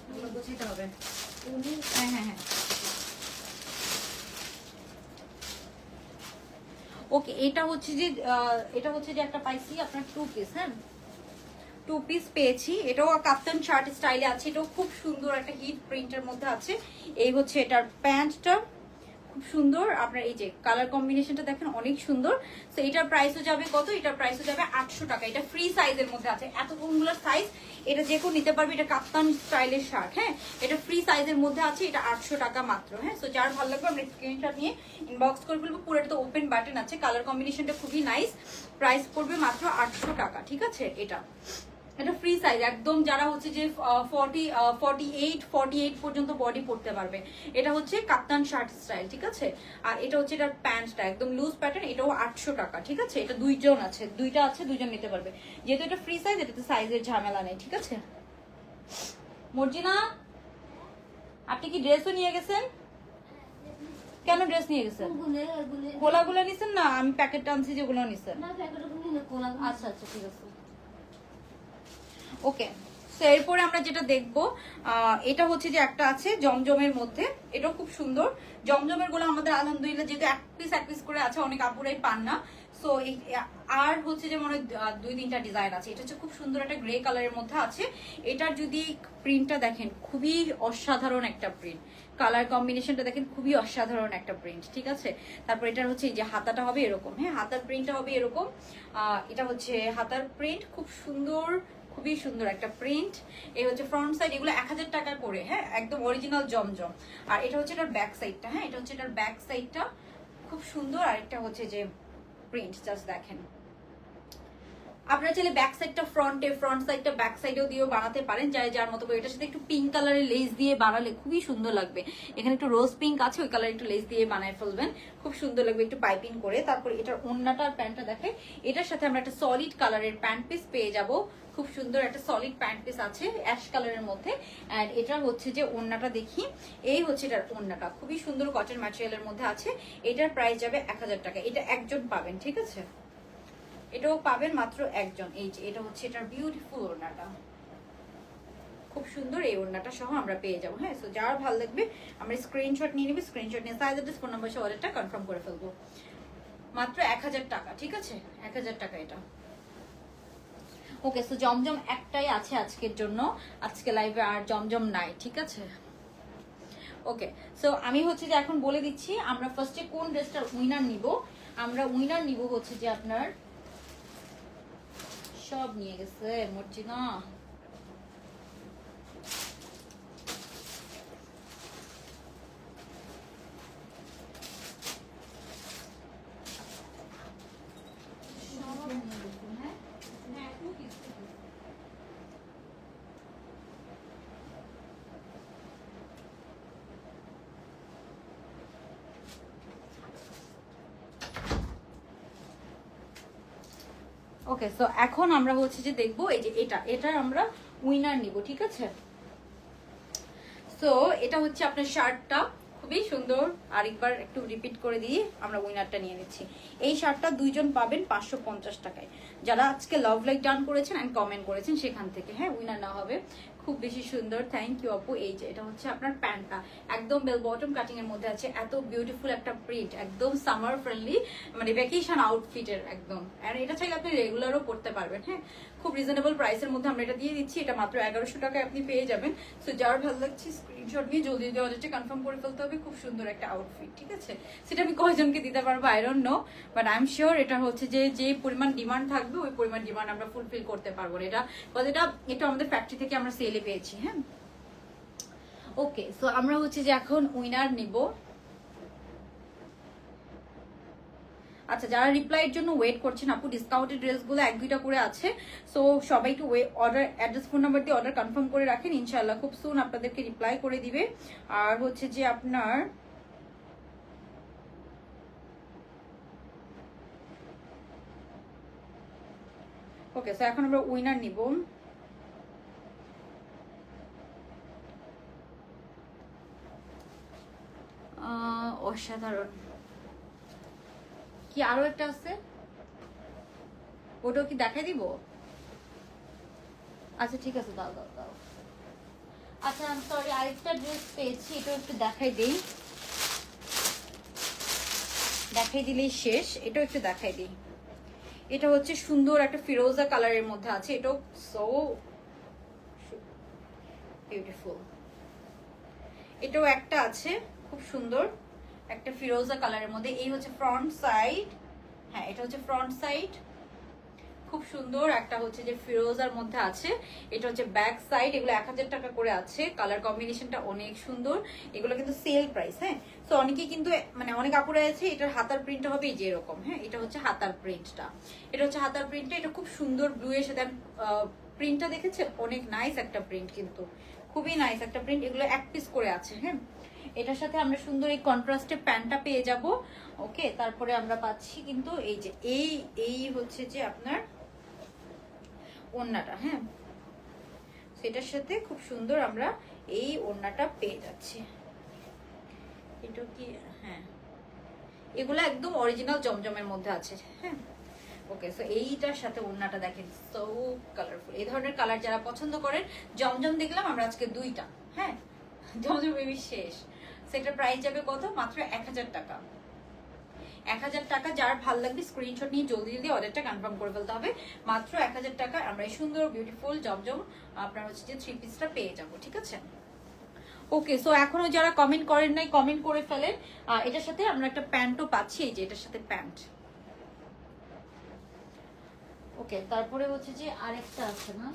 এগুলো গোছাইতে হবে। হ্যাঁ হ্যাঁ হ্যাঁ ওকে। এটা হচ্ছে যে একটা পাইছি আপনার 2 পিস। হ্যাঁ 2 পিস পেয়েছি, এটাও কাপ্তান শার্ট স্টাইলে আছে, এটাও খুব সুন্দর একটা হিট প্রিন্টের মধ্যে আছে। এই হচ্ছে এটার প্যান্টটা, খুব সুন্দর। আপনার এই যে কালার কম্বিনেশনটা দেখেন অনেক সুন্দর। তো এটার প্রাইসও যাবে কত? এটার প্রাইসও যাবে 800 টাকা। এটা ফ্রি সাইজের মধ্যে আছে, এতগুলো সাইজ, এটা যে কেউ নিতে পারবে। এটা কাপ্তান স্টাইলের শার্ট, হ্যাঁ এটা ফ্রি সাইজের মধ্যে আছে, এটা 800 টাকা মাত্র। হ্যাঁ সো যার ভালো লাগবে আমরা স্ক্রিনশট নিয়ে ইনবক্স করে ফেলবো। পুরোটা তো ওপেন বাটন আছে, কালার কম্বিনেশনটা খুবই নাইস। প্রাইস পড়বে মাত্র 800 টাকা, ঠিক আছে। এটা ফ্রি সাইজ একদম, যারা হচ্ছে যে 48 পর্যন্ত বডি পড়তে পারবে। এটা হচ্ছে কাপ্তান শার্ট স্টাইল, ঠিক আছে। আর এটা হচ্ছে এটার প্যান্টটা একদম লুজ প্যাটার্ন, এটাও 800 টাকা, ঠিক আছে। এটা দুইটা আছে, দুইজন নিতে পারবে। যেহেতু এটা ফ্রি সাইজ, এটাতে সাইজের ঝামেলা নেই, ঠিক আছে। মর্জিনা, আপনি কি ড্রেসও নিয়ে গেছেন? কেন ড্রেস নিয়ে গেছেন? খোলাগুলো নিছেন না? আমি প্যাকেটটা আনছি যেগুলো নিছেন। আচ্ছা আচ্ছা ঠিক আছে। ওকে, তো এরপরে আমরা যেটা দেখবো এটা হচ্ছে যে একটা আছে জমজমের মধ্যে, এটাও খুব সুন্দর। জমজমের গুলো আমাদের আলহামদুলিল্লাহ যেহেতু এক পিস করে আছে, অনেক আপুরাই পান না। সো আর হচ্ছে যে মনে 2-3টা ডিজাইন আছে। এটা হচ্ছে খুব সুন্দর একটা গ্রে কালারের মধ্যে আছে। এটার যদি প্রিন্টটা দেখেন, খুবই অসাধারণ একটা প্রিন্ট, কালার কম্বিনেশনটা দেখেন খুবই অসাধারণ একটা প্রিন্ট, ঠিক আছে। তারপর এটার হচ্ছে এই যে হাতাটা হবে এরকম, হ্যাঁ হাতার প্রিন্টটা হবে এরকম। এটা হচ্ছে হাতার প্রিন্ট, খুব সুন্দর, খুবই সুন্দর একটা প্রিন্ট। এই হচ্ছে ফ্রন্ট সাইড, এগুলো 1000 টাকা করে, হ্যাঁ একদম অরিজিনাল জমজম। আর এটা হচ্ছে এটার ব্যাক সাইডটা, হ্যাঁ এটা হচ্ছে এটার ব্যাক সাইডটা, খুব সুন্দর। আর একটা হচ্ছে যে প্রিন্ট, জাস্ট দেখেন। আপনারা চাইলে ব্যাক সাইডটা ফ্রন্ট সাইডটা ব্যাক সাইডেও দিয়েও বানাতে পারেন, যার মতো করে। এটার সাথে একটু পিঙ্ক কালারের লেস দিয়ে বানালে খুবই সুন্দর লাগবে। এখানে একটু রোজ পিঙ্ক আছে, ওই কালার একটু লেস দিয়ে বানায় ফেলবেন, খুব সুন্দর লাগবে একটু পাইপিং করে। তারপর এটার ওন্নাটা আর প্যান্টটা দেখে, এটার সাথে আমরা একটা সলিড কালারের প্যান্ট পিস পেয়ে যাব। খুব সুন্দর একটা সলিড প্যান্ট পিস আছে অ্যাশ কালারের মধ্যে। অ্যান্ড এটা হচ্ছে যে ওন্নাটা দেখি, এই হচ্ছে এটার ওন্নাটা, খুবই সুন্দর কটন ম্যাটেরিয়ালের মধ্যে আছে। এটার প্রাইস যাবে 1000 টাকা। এটা একজন পাবেন, ঠিক আছে, এটাও পাবেন মাত্র একজন। এই যে এটা হচ্ছে এটার বিউটিফুল ওড়নাটা, খুব সুন্দর। এই ওড়নাটা সহ আমরা পেয়ে যাবো। হ্যাঁ সো যার ভালো লাগবে আমরা স্ক্রিনশট নিয়ে নিবি, স্ক্রিনশট নিয়ে সাইজ অ্যাড্রেস ফোন নাম্বার সহ অর্ডারটা কনফার্ম করে ফেলবো। মাত্র 1000 টাকা, ঠিক আছে 1000 টাকা এটা। ওকে, সো জমজম একটাই আছে আজকের জন্য, আজকে লাইভে আর জমজম নাই, ঠিক আছে। ওকে, সো আমি হচ্ছে যে এখন বলে দিচ্ছি আমরা ফার্স্টে কোন ড্রেসটার উইনার নিব। আমরা উইনার নিব হচ্ছে যে আপনার, সব নিয়ে গেছে মর্জিনা। ওকে, সো এখন আমরা হচ্ছে যে দেখবো এই যে এটার আমরা উইনার নিব, ঠিক আছে? সো এটা হচ্ছে আপনার শার্টটা, খুবই সুন্দর। আরেকবার একটু রিপিট করে দিয়ে আমরা উইনারটা নিয়ে নিচ্ছি। এই শার্টটা দুইজন পাবেন 550 টাকায়, যারা আজকে লাভ লাইক ডান করেছেন এন্ড কমেন্ট করেছেন সেখান থেকে, হ্যাঁ, উইনার না হবে। খুব বেশি সুন্দর, থ্যাংক ইউ আপু। এই যে এটা হচ্ছে আপনার প্যান্টটা, একদম বেল বটম কাটিং এর মধ্যে আছে, এত বিউটিফুল একটা প্রিন্ট, একদম সামার ফ্রেন্ডলি, মানে ভ্যাকেশন আউটফিটের একদম। আর এটা চাইলে আপনি রেগুলারও পড়তে পারবেন, হ্যাঁ, খুব রিজনেবল প্রাইসের মধ্যে আমরা এটা দিয়ে দিচ্ছি। এটা মাত্র 1100 টাকায় আপনি পেয়ে যাবেন। সো যার ভালো লাগছে স্ক্রিনশট নিয়ে জলদি জলদি অর্ডারটা কনফার্ম করে ফেলতে হবে। খুব সুন্দর একটা আউটফিট, ঠিক আছে? সেটা আমি কয়জনকে দিতে পারবো I don't know, but I am sure এটা হচ্ছে যে পরিমাণ ডিমান্ড থাকবে ওই পরিমাণ ডিমান্ড আমরা ফুলফিল করতে পারবো। এটা আমাদের ফ্যাক্টরি থেকে আমরা সেলে পেয়েছি, হ্যাঁ। ওকে, সো আমরা হচ্ছে যে এখন উইনার নিব। আচ্ছা, যারা রিপ্লাইয়ের জন্য ওয়েট করছেন আপু, ডিসকাউন্টেড ড্রেসগুলো 1-2টা করে আছে। সো সবাই একটু অর্ডার অ্যাড্রেস ফোন নাম্বার দিয়ে অর্ডার কনফার্ম করে রাখেন, ইনশাআল্লাহ খুব সুন আপনাদেরকে রিপ্লাই করে দিবে। আর হচ্ছে যে আপনার ওকে, সো এখন আমরা উইনার নিব। অসাধারণ, কি আরো একটা আছে, ওটাও কি দেখাই দিব? আচ্ছা ঠিক আছে, দাও দাও দাও। আচ্ছা আই এম সরি, আরেকটা ড্রেস পেয়েছি, এটাও একটু দেখাই দিই। দেখাই দিলেই শেষ, এটাও একটু দেখাই দিই। এটা হচ্ছে সুন্দর একটা ফিরোজা কালারের মধ্যে আছে, এটাও সো বিউটিফুল। এটাও একটা আছে খুব সুন্দর একটা ফিরোজা কালারের মধ্যে। এই হচ্ছে ফ্রন্ট সাইড, হ্যাঁ এটা হচ্ছে ফ্রন্ট সাইড, খুব সুন্দর একটা হচ্ছে যে ফিরোজার মধ্যে আছে। এটা হচ্ছে ব্যাক সাইড, এগুলো 1000 টাকা করে আছে। কালার কম্বিনেশনটা অনেক সুন্দর, এগুলো কিন্তু সেল প্রাইস, হ্যাঁ। তো অনেকেই কিন্তু মানে অনেক কাপড়ে আছে এটার হাতার প্রিন্টটা হবে এই যে এরকম, হ্যাঁ, এটা হচ্ছে হাতার প্রিন্টটা, এটা হচ্ছে হাতার প্রিন্টটা। এটা খুব সুন্দর ব্লু এর সাথে প্রিন্টটা দেখেছে, অনেক নাইস একটা প্রিন্ট, কিন্তু খুবই নাইস একটা প্রিন্ট। এগুলো এক পিস করে আছে, হ্যাঁ। এটার সাথে আমরা সুন্দর এই কন্ট্রাস্টে প্যান্টটা পেয়ে যাব। ওকে, তারপরে আমরা পাচ্ছি কিন্তু এই যে এই হচ্ছে যে আপনার ওড়নাটা, হ্যাঁ, সেটার সাথে খুব সুন্দর আমরা এই ওড়নাটা পেয়ে যাচ্ছি। এটা কি, হ্যাঁ, এগুলো একদম অরিজিনাল জমজমের মধ্যে আছে, হ্যাঁ। ওকে, সো এইটার সাথে ওড়নাটা দেখেন, সো কালারফুল। এই ধরনের কালার যারা পছন্দ করেন, জমজম দেখলাম আমরা আজকে 2টা, হ্যাঁ, জমজম বেবি শেষ। সেটার প্রাইস যাবে কত? মাত্র 1000 টাকা। 1000 টাকা। যার ভালো লাগবে স্ক্রিনশট নিয়ে জলদি জলদি অর্ডারটা কনফার্ম করে ফেলতে হবে। মাত্র 1000 টাকা আমরা এই সুন্দর বিউটিফুল জমজম আপনার হচ্ছে যে 3 পিসটা পেয়ে যাব, ঠিক আছে? ওকে, সো এখনো যারা কমেন্ট করেন নাই কমেন্ট করে ফেলেন। এটার সাথে আমরা একটা প্যান্টও পাচ্ছি, এই যে এটার সাথে প্যান্ট। ওকে, তারপরে হচ্ছে যে আরেকটা আছে না,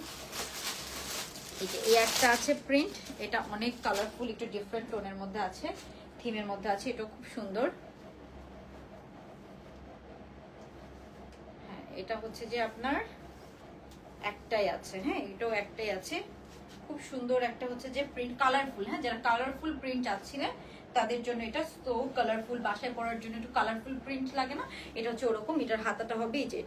এই যে এই একটা আছে প্রিন্ট, এটা অনেক কালারফুল, একটু ডিফারেন্ট টোনের মধ্যে আছে, থিমের মধ্যে আছে, এটা খুব সুন্দর। হ্যাঁ, এটা হচ্ছে যে আপনার একটাই আছে, হ্যাঁ, এটাও একটাই আছে, খুব সুন্দর একটা হচ্ছে যে প্রিন্ট, কালারফুল, হ্যাঁ, যারা কালারফুল প্রিন্ট চাচ্ছিলেন তাদের জন্য এটা সো কালারফুল, বাসায় পরার জন্য একটু কালারফুল প্রিন্ট লাগে না, এটা হচ্ছে ওরকম। এটার হাতাটা হবে এই যে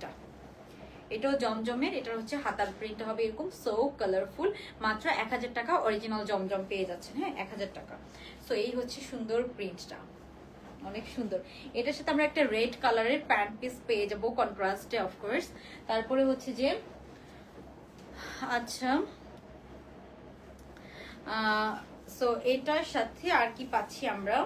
এটাও জমজমের, এটা হচ্ছে হাতার প্রিন্ট হবে এরকম, সো কালারফুল। মাত্র 1000 টাকা অরিজিনাল জমজম পেয়ে যাচ্ছেন, হ্যাঁ, 1000 টাকা। সো এই হচ্ছে সুন্দর প্রিন্টটা, অনেক সুন্দর। এটার সাথে আমরা একটা রেড কালারের প্যান্ট পিস পেয়ে যাবো কন্ট্রাস্টে, অফকোর্স। তারপরে হচ্ছে যে আচ্ছা, সো এটার সাথে আর কি পাচ্ছি আমরা?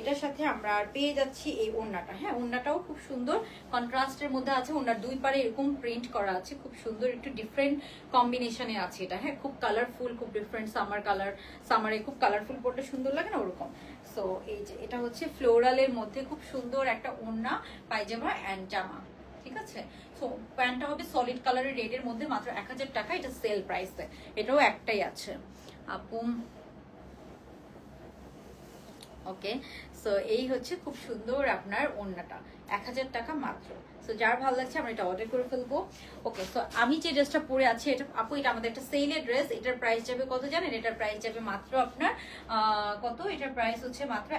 এটার সাথে আমরা আর পেয়ে যাচ্ছি এই ওড়নাটা, হ্যাঁ, ওড়নাটাও খুব সুন্দর কন্ট্রাস্টের মধ্যে আছে। ওড়নার দুই পারে এরকম প্রিন্ট করা আছে, খুব সুন্দর, একটু ডিফারেন্ট কম্বিনেশনে আছে এটা, হ্যাঁ, খুব কালারফুল, খুব ডিফারেন্ট সামার কালার। সামারে খুব কালারফুল পড়তে সুন্দর লাগে না, ওরকম। সো এই যে এটা হচ্ছে ফ্লোরালের মধ্যে খুব সুন্দর একটা ওড়না, পায়জামা অ্যান্ড জামা, ঠিক আছে? সো প্যান্টটা হবে সলিড কালারের রেডের মধ্যে, মাত্র 1000 টাকা, এটা সেল প্রাইসে। এটাও একটাই আছে আপু। ওকে, সো এই হচ্ছে খুব সুন্দর আপনার ওড়নাটা, 1000 টাকা মাত্র। সো যার ভালো লাগছে আমরা এটা অর্ডার করে ফেলবো। ওকে, সো আমি যে ড্রেসটা পরে আছি এটা আপু, এটা আমাদের একটা সেলের ড্রেস। এটার প্রাইস যাবে কত জানেন? এটার প্রাইস যাবে মাত্র আপনার কত, এটার প্রাইস হচ্ছে মাত্র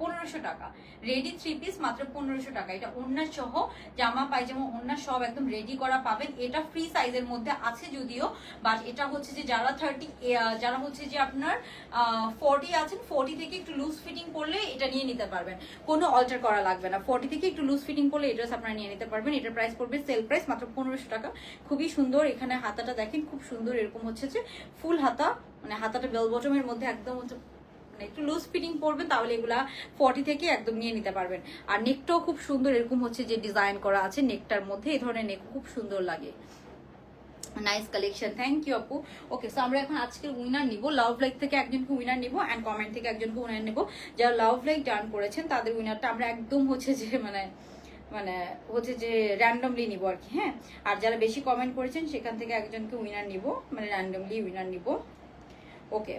1500 টাকা। রেডি 3 পিস মাত্র 1500 টাকা। এটা ওড়না সহ জামা পায়জামা ওড়না সব একদম রেডি করা পাবেন। এটা ফ্রি সাইজের মধ্যে আছে যদিও, বাট এটা হচ্ছে যে যারা 30 যারা হচ্ছে যে আপনার 40 আছেন, 40 থেকে একটু লুজ ফিটিং করলে এটা নিয়ে নিতে পারবেন, কোনো অল্টার করা লাগবে না। 40 থেকে একটু লুজ ফিটিং করলে এই ড্রেস আপনারা নিয়ে নিতে পারবেন। এটার প্রাইস পড়বে সেল প্রাইস মাত্র 1500 টাকা। খুবই সুন্দর, এখানে হাতাটা দেখেন খুব সুন্দর, এরকম হচ্ছে যে ফুল হাতা, মানে হাতাটা বেল বটমের মধ্যে একদম হচ্ছে, মানে একটু লুজ ফিটিং পড়বেন তাহলে এগুলা 40 থেকে একদম নিয়ে নিতে পারবেন। আর নেকটাও খুব সুন্দর, এরকম হচ্ছে যে ডিজাইন করা আছে নেকটার মধ্যে, এই ধরনের নেক খুব সুন্দর লাগে। নাইস কালেকশন, থ্যাংক ইউ আপু। ওকে, সো আমরা এখন আজকের উইনার নিব। লাভ লাইক থেকে একজনকে উইনার নিব এন্ড কমেন্ট থেকে একজনকে উইনার নিব। যারা লাভ লাইক ডান করেছেন তাদের উইনারটা আমরা একদম হচ্ছে যে মানে হচ্ছে যে র্যান্ডমলি নিব আর কি। হ্যাঁ, আর যারা বেশি কমেন্ট করেছেন সেখান থেকে একজনকে উইনার নিব, মানে র্যান্ডমলি উইনার নিব। ওকে,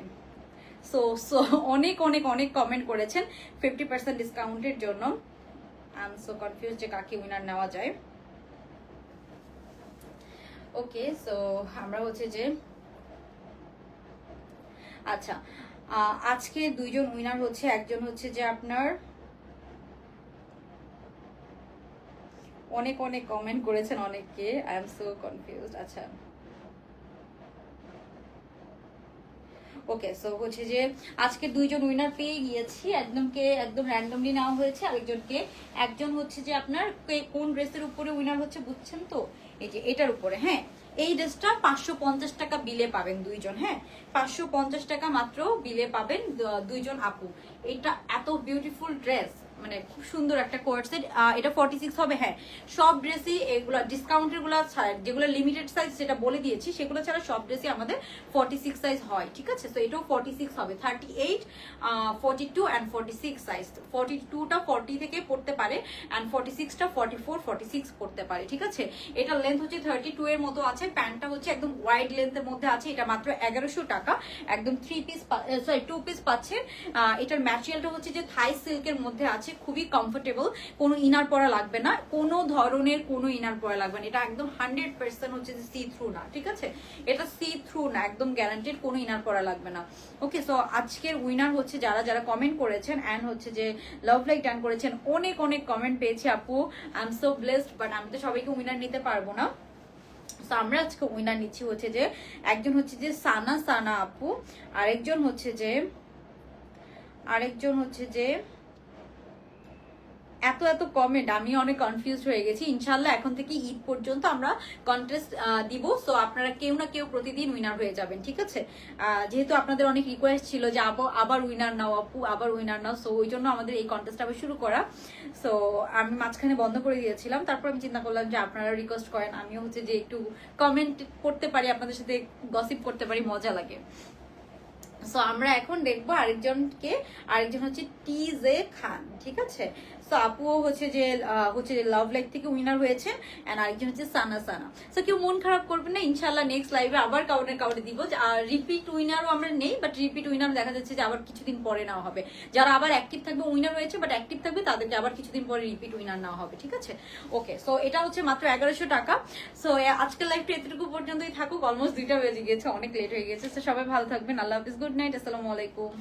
সো সো অনেক অনেক অনেক কমেন্ট করেছেন 50% ডিসকাউন্টের জন্য। আই এম সো কনফিউজ যে কাকে উইনার নেওয়া যায়। ওকে, সো আমরা হচ্ছে যে আচ্ছা, আজকে দুইজন উইনার হচ্ছে, একজন হচ্ছে যে আপনার অনেক অনেক কমেন্ট করেছেন অনেককে, আই এম সো কনফিউজড। আচ্ছা, ওকে, সো হচ্ছে যে আজকে দুইজন উইনার পেয়ে গিয়েছি, একদম র্যান্ডমলি নেওয়া হয়েছে। আরেকজনকে, একজন হচ্ছে যে আপনার কোন ড্রেসের উপরে উইনার হচ্ছে বুঝছেন তো, এই যে এটার উপরে। হ্যাঁ, এই ড্রেসটা 550 টাকা বিলে পাবেন দুইজন। হ্যাঁ, 550 টাকা মাত্র বিলে পাবেন দুইজন আপু। এটা এত বিউটিফুল ড্রেস, মানে খুব সুন্দর একটা কোয়ার্ড সেট। এটা 46 হবে। হ্যাঁ, সব ড্রেসই এগুলো ডিসকাউন্টের গুলো ছাড়া, যেগুলো লিমিটেড সাইজ সেটা বলে দিয়েছি, সেগুলো ছাড়া সব ড্রেসই আমাদের 46 সাইজ হয়। ঠিক আছে, তো এটাও 46 হবে। 38, 42 অ্যান্ড 46 সাইজ। 42টা 40 থেকে পড়তে পারে অ্যান্ড 46টা 44, 46 পড়তে পারে। ঠিক আছে, এটা লেন্থ হচ্ছে 32 এর মতো আছে। প্যান্টটা হচ্ছে একদম ওয়াইড লেন্থের মধ্যে আছে। এটা মাত্র 1100 টাকা। একদম 2 পিস পাচ্ছেন। এটার ম্যাটেরিয়ালটা হচ্ছে যে থাই সিল্কের মধ্যে আছে, খুবই কমফোর্টেবল। কোনো ইনার পরা লাগবে না, কোনো ধরনের কোনো ইনার পরা লাগবে না। এটা একদম 100% হচ্ছে যে সি থ্রু না। ঠিক আছে, এটা সি থ্রু না, একদম গ্যারান্টেড, কোনো ইনার পরা লাগবে না। ওকে, সো আজকের উইনার হচ্ছে যারা যারা কমেন্ট করেছেন অ্যান্ড হচ্ছে যে লাভ লাইক ডান করেছেন। অনেক অনেক কমেন্ট পেয়েছি আপু, I am so blessed, but আমি তো সবাইকে উইনার নিতে পারবো না। তো আমরা আজকে উইনার নিচ্ছি হচ্ছে যে একজন হচ্ছে যে সানা আপু, আরেকজন হচ্ছে যে এত কমেন্ট, আমি অনেক কনফিউজ হয়ে গেছি। ইনশাল্লাহ এখন থেকে ঈদ পর্যন্ত আমরা কন্টেস্ট দিব, সো আপনারা কেউ না কেউ প্রতিদিন উইনার হয়ে যাবেন। ঠিক আছে, যেহেতু আপনাদের অনেক রিকোয়েস্ট ছিল যে আবার উইনার নাও আপু, আবার উইনার নাও, সো ওই জন্য আমাদের এই কন্টেস্ট আবার শুরু করা। সো আমি মাঝখানে বন্ধ করে দিয়েছিলাম, তারপর আমি চিন্তা করলাম যে আপনারা রিকোয়েস্ট করেন, আমিও হচ্ছে যে একটু কমেন্ট করতে পারি, আপনাদের সাথে গসিপ করতে পারি, মজা লাগে। সো আমরা এখন দেখবো আরেকজন হচ্ছে টিজে খান। ঠিক আছে, সো আপুও হচ্ছে যে লাভ লাইক থেকে উইনার হয়েছে এন্ড আরেকজন হচ্ছে সানা। সো কেউ মন খারাপ করবে না, ইনশাল্লাহ নেক্সট লাইভে আবার কাউরে দিব। আর রিপিট উইনারও আমরা নেই, বাট রিপিট উইনার দেখা যাচ্ছে যে আবার কিছুদিন পরে নেওয়া হবে। যারা আবার অ্যাক্টিভ থাকবে, উইনার হয়েছে বাট অ্যাক্টিভ থাকবে, তাদেরকে আবার কিছুদিন পরে রিপিট উইনার নেওয়া হবে। ঠিক আছে, ওকে, সো এটা হচ্ছে মাত্র 1100 টাকা। সো আজকের লাইভটা এতটুকু পর্যন্তই থাকুক, অলমোস্ট 2টা বেজে গেছে, অনেক লেট হয়ে গেছে। সো সবাই ভালো থাকবেন, আল্লাহ হাফিজ, গুড নাইট, আসসালামু আলাইকুম।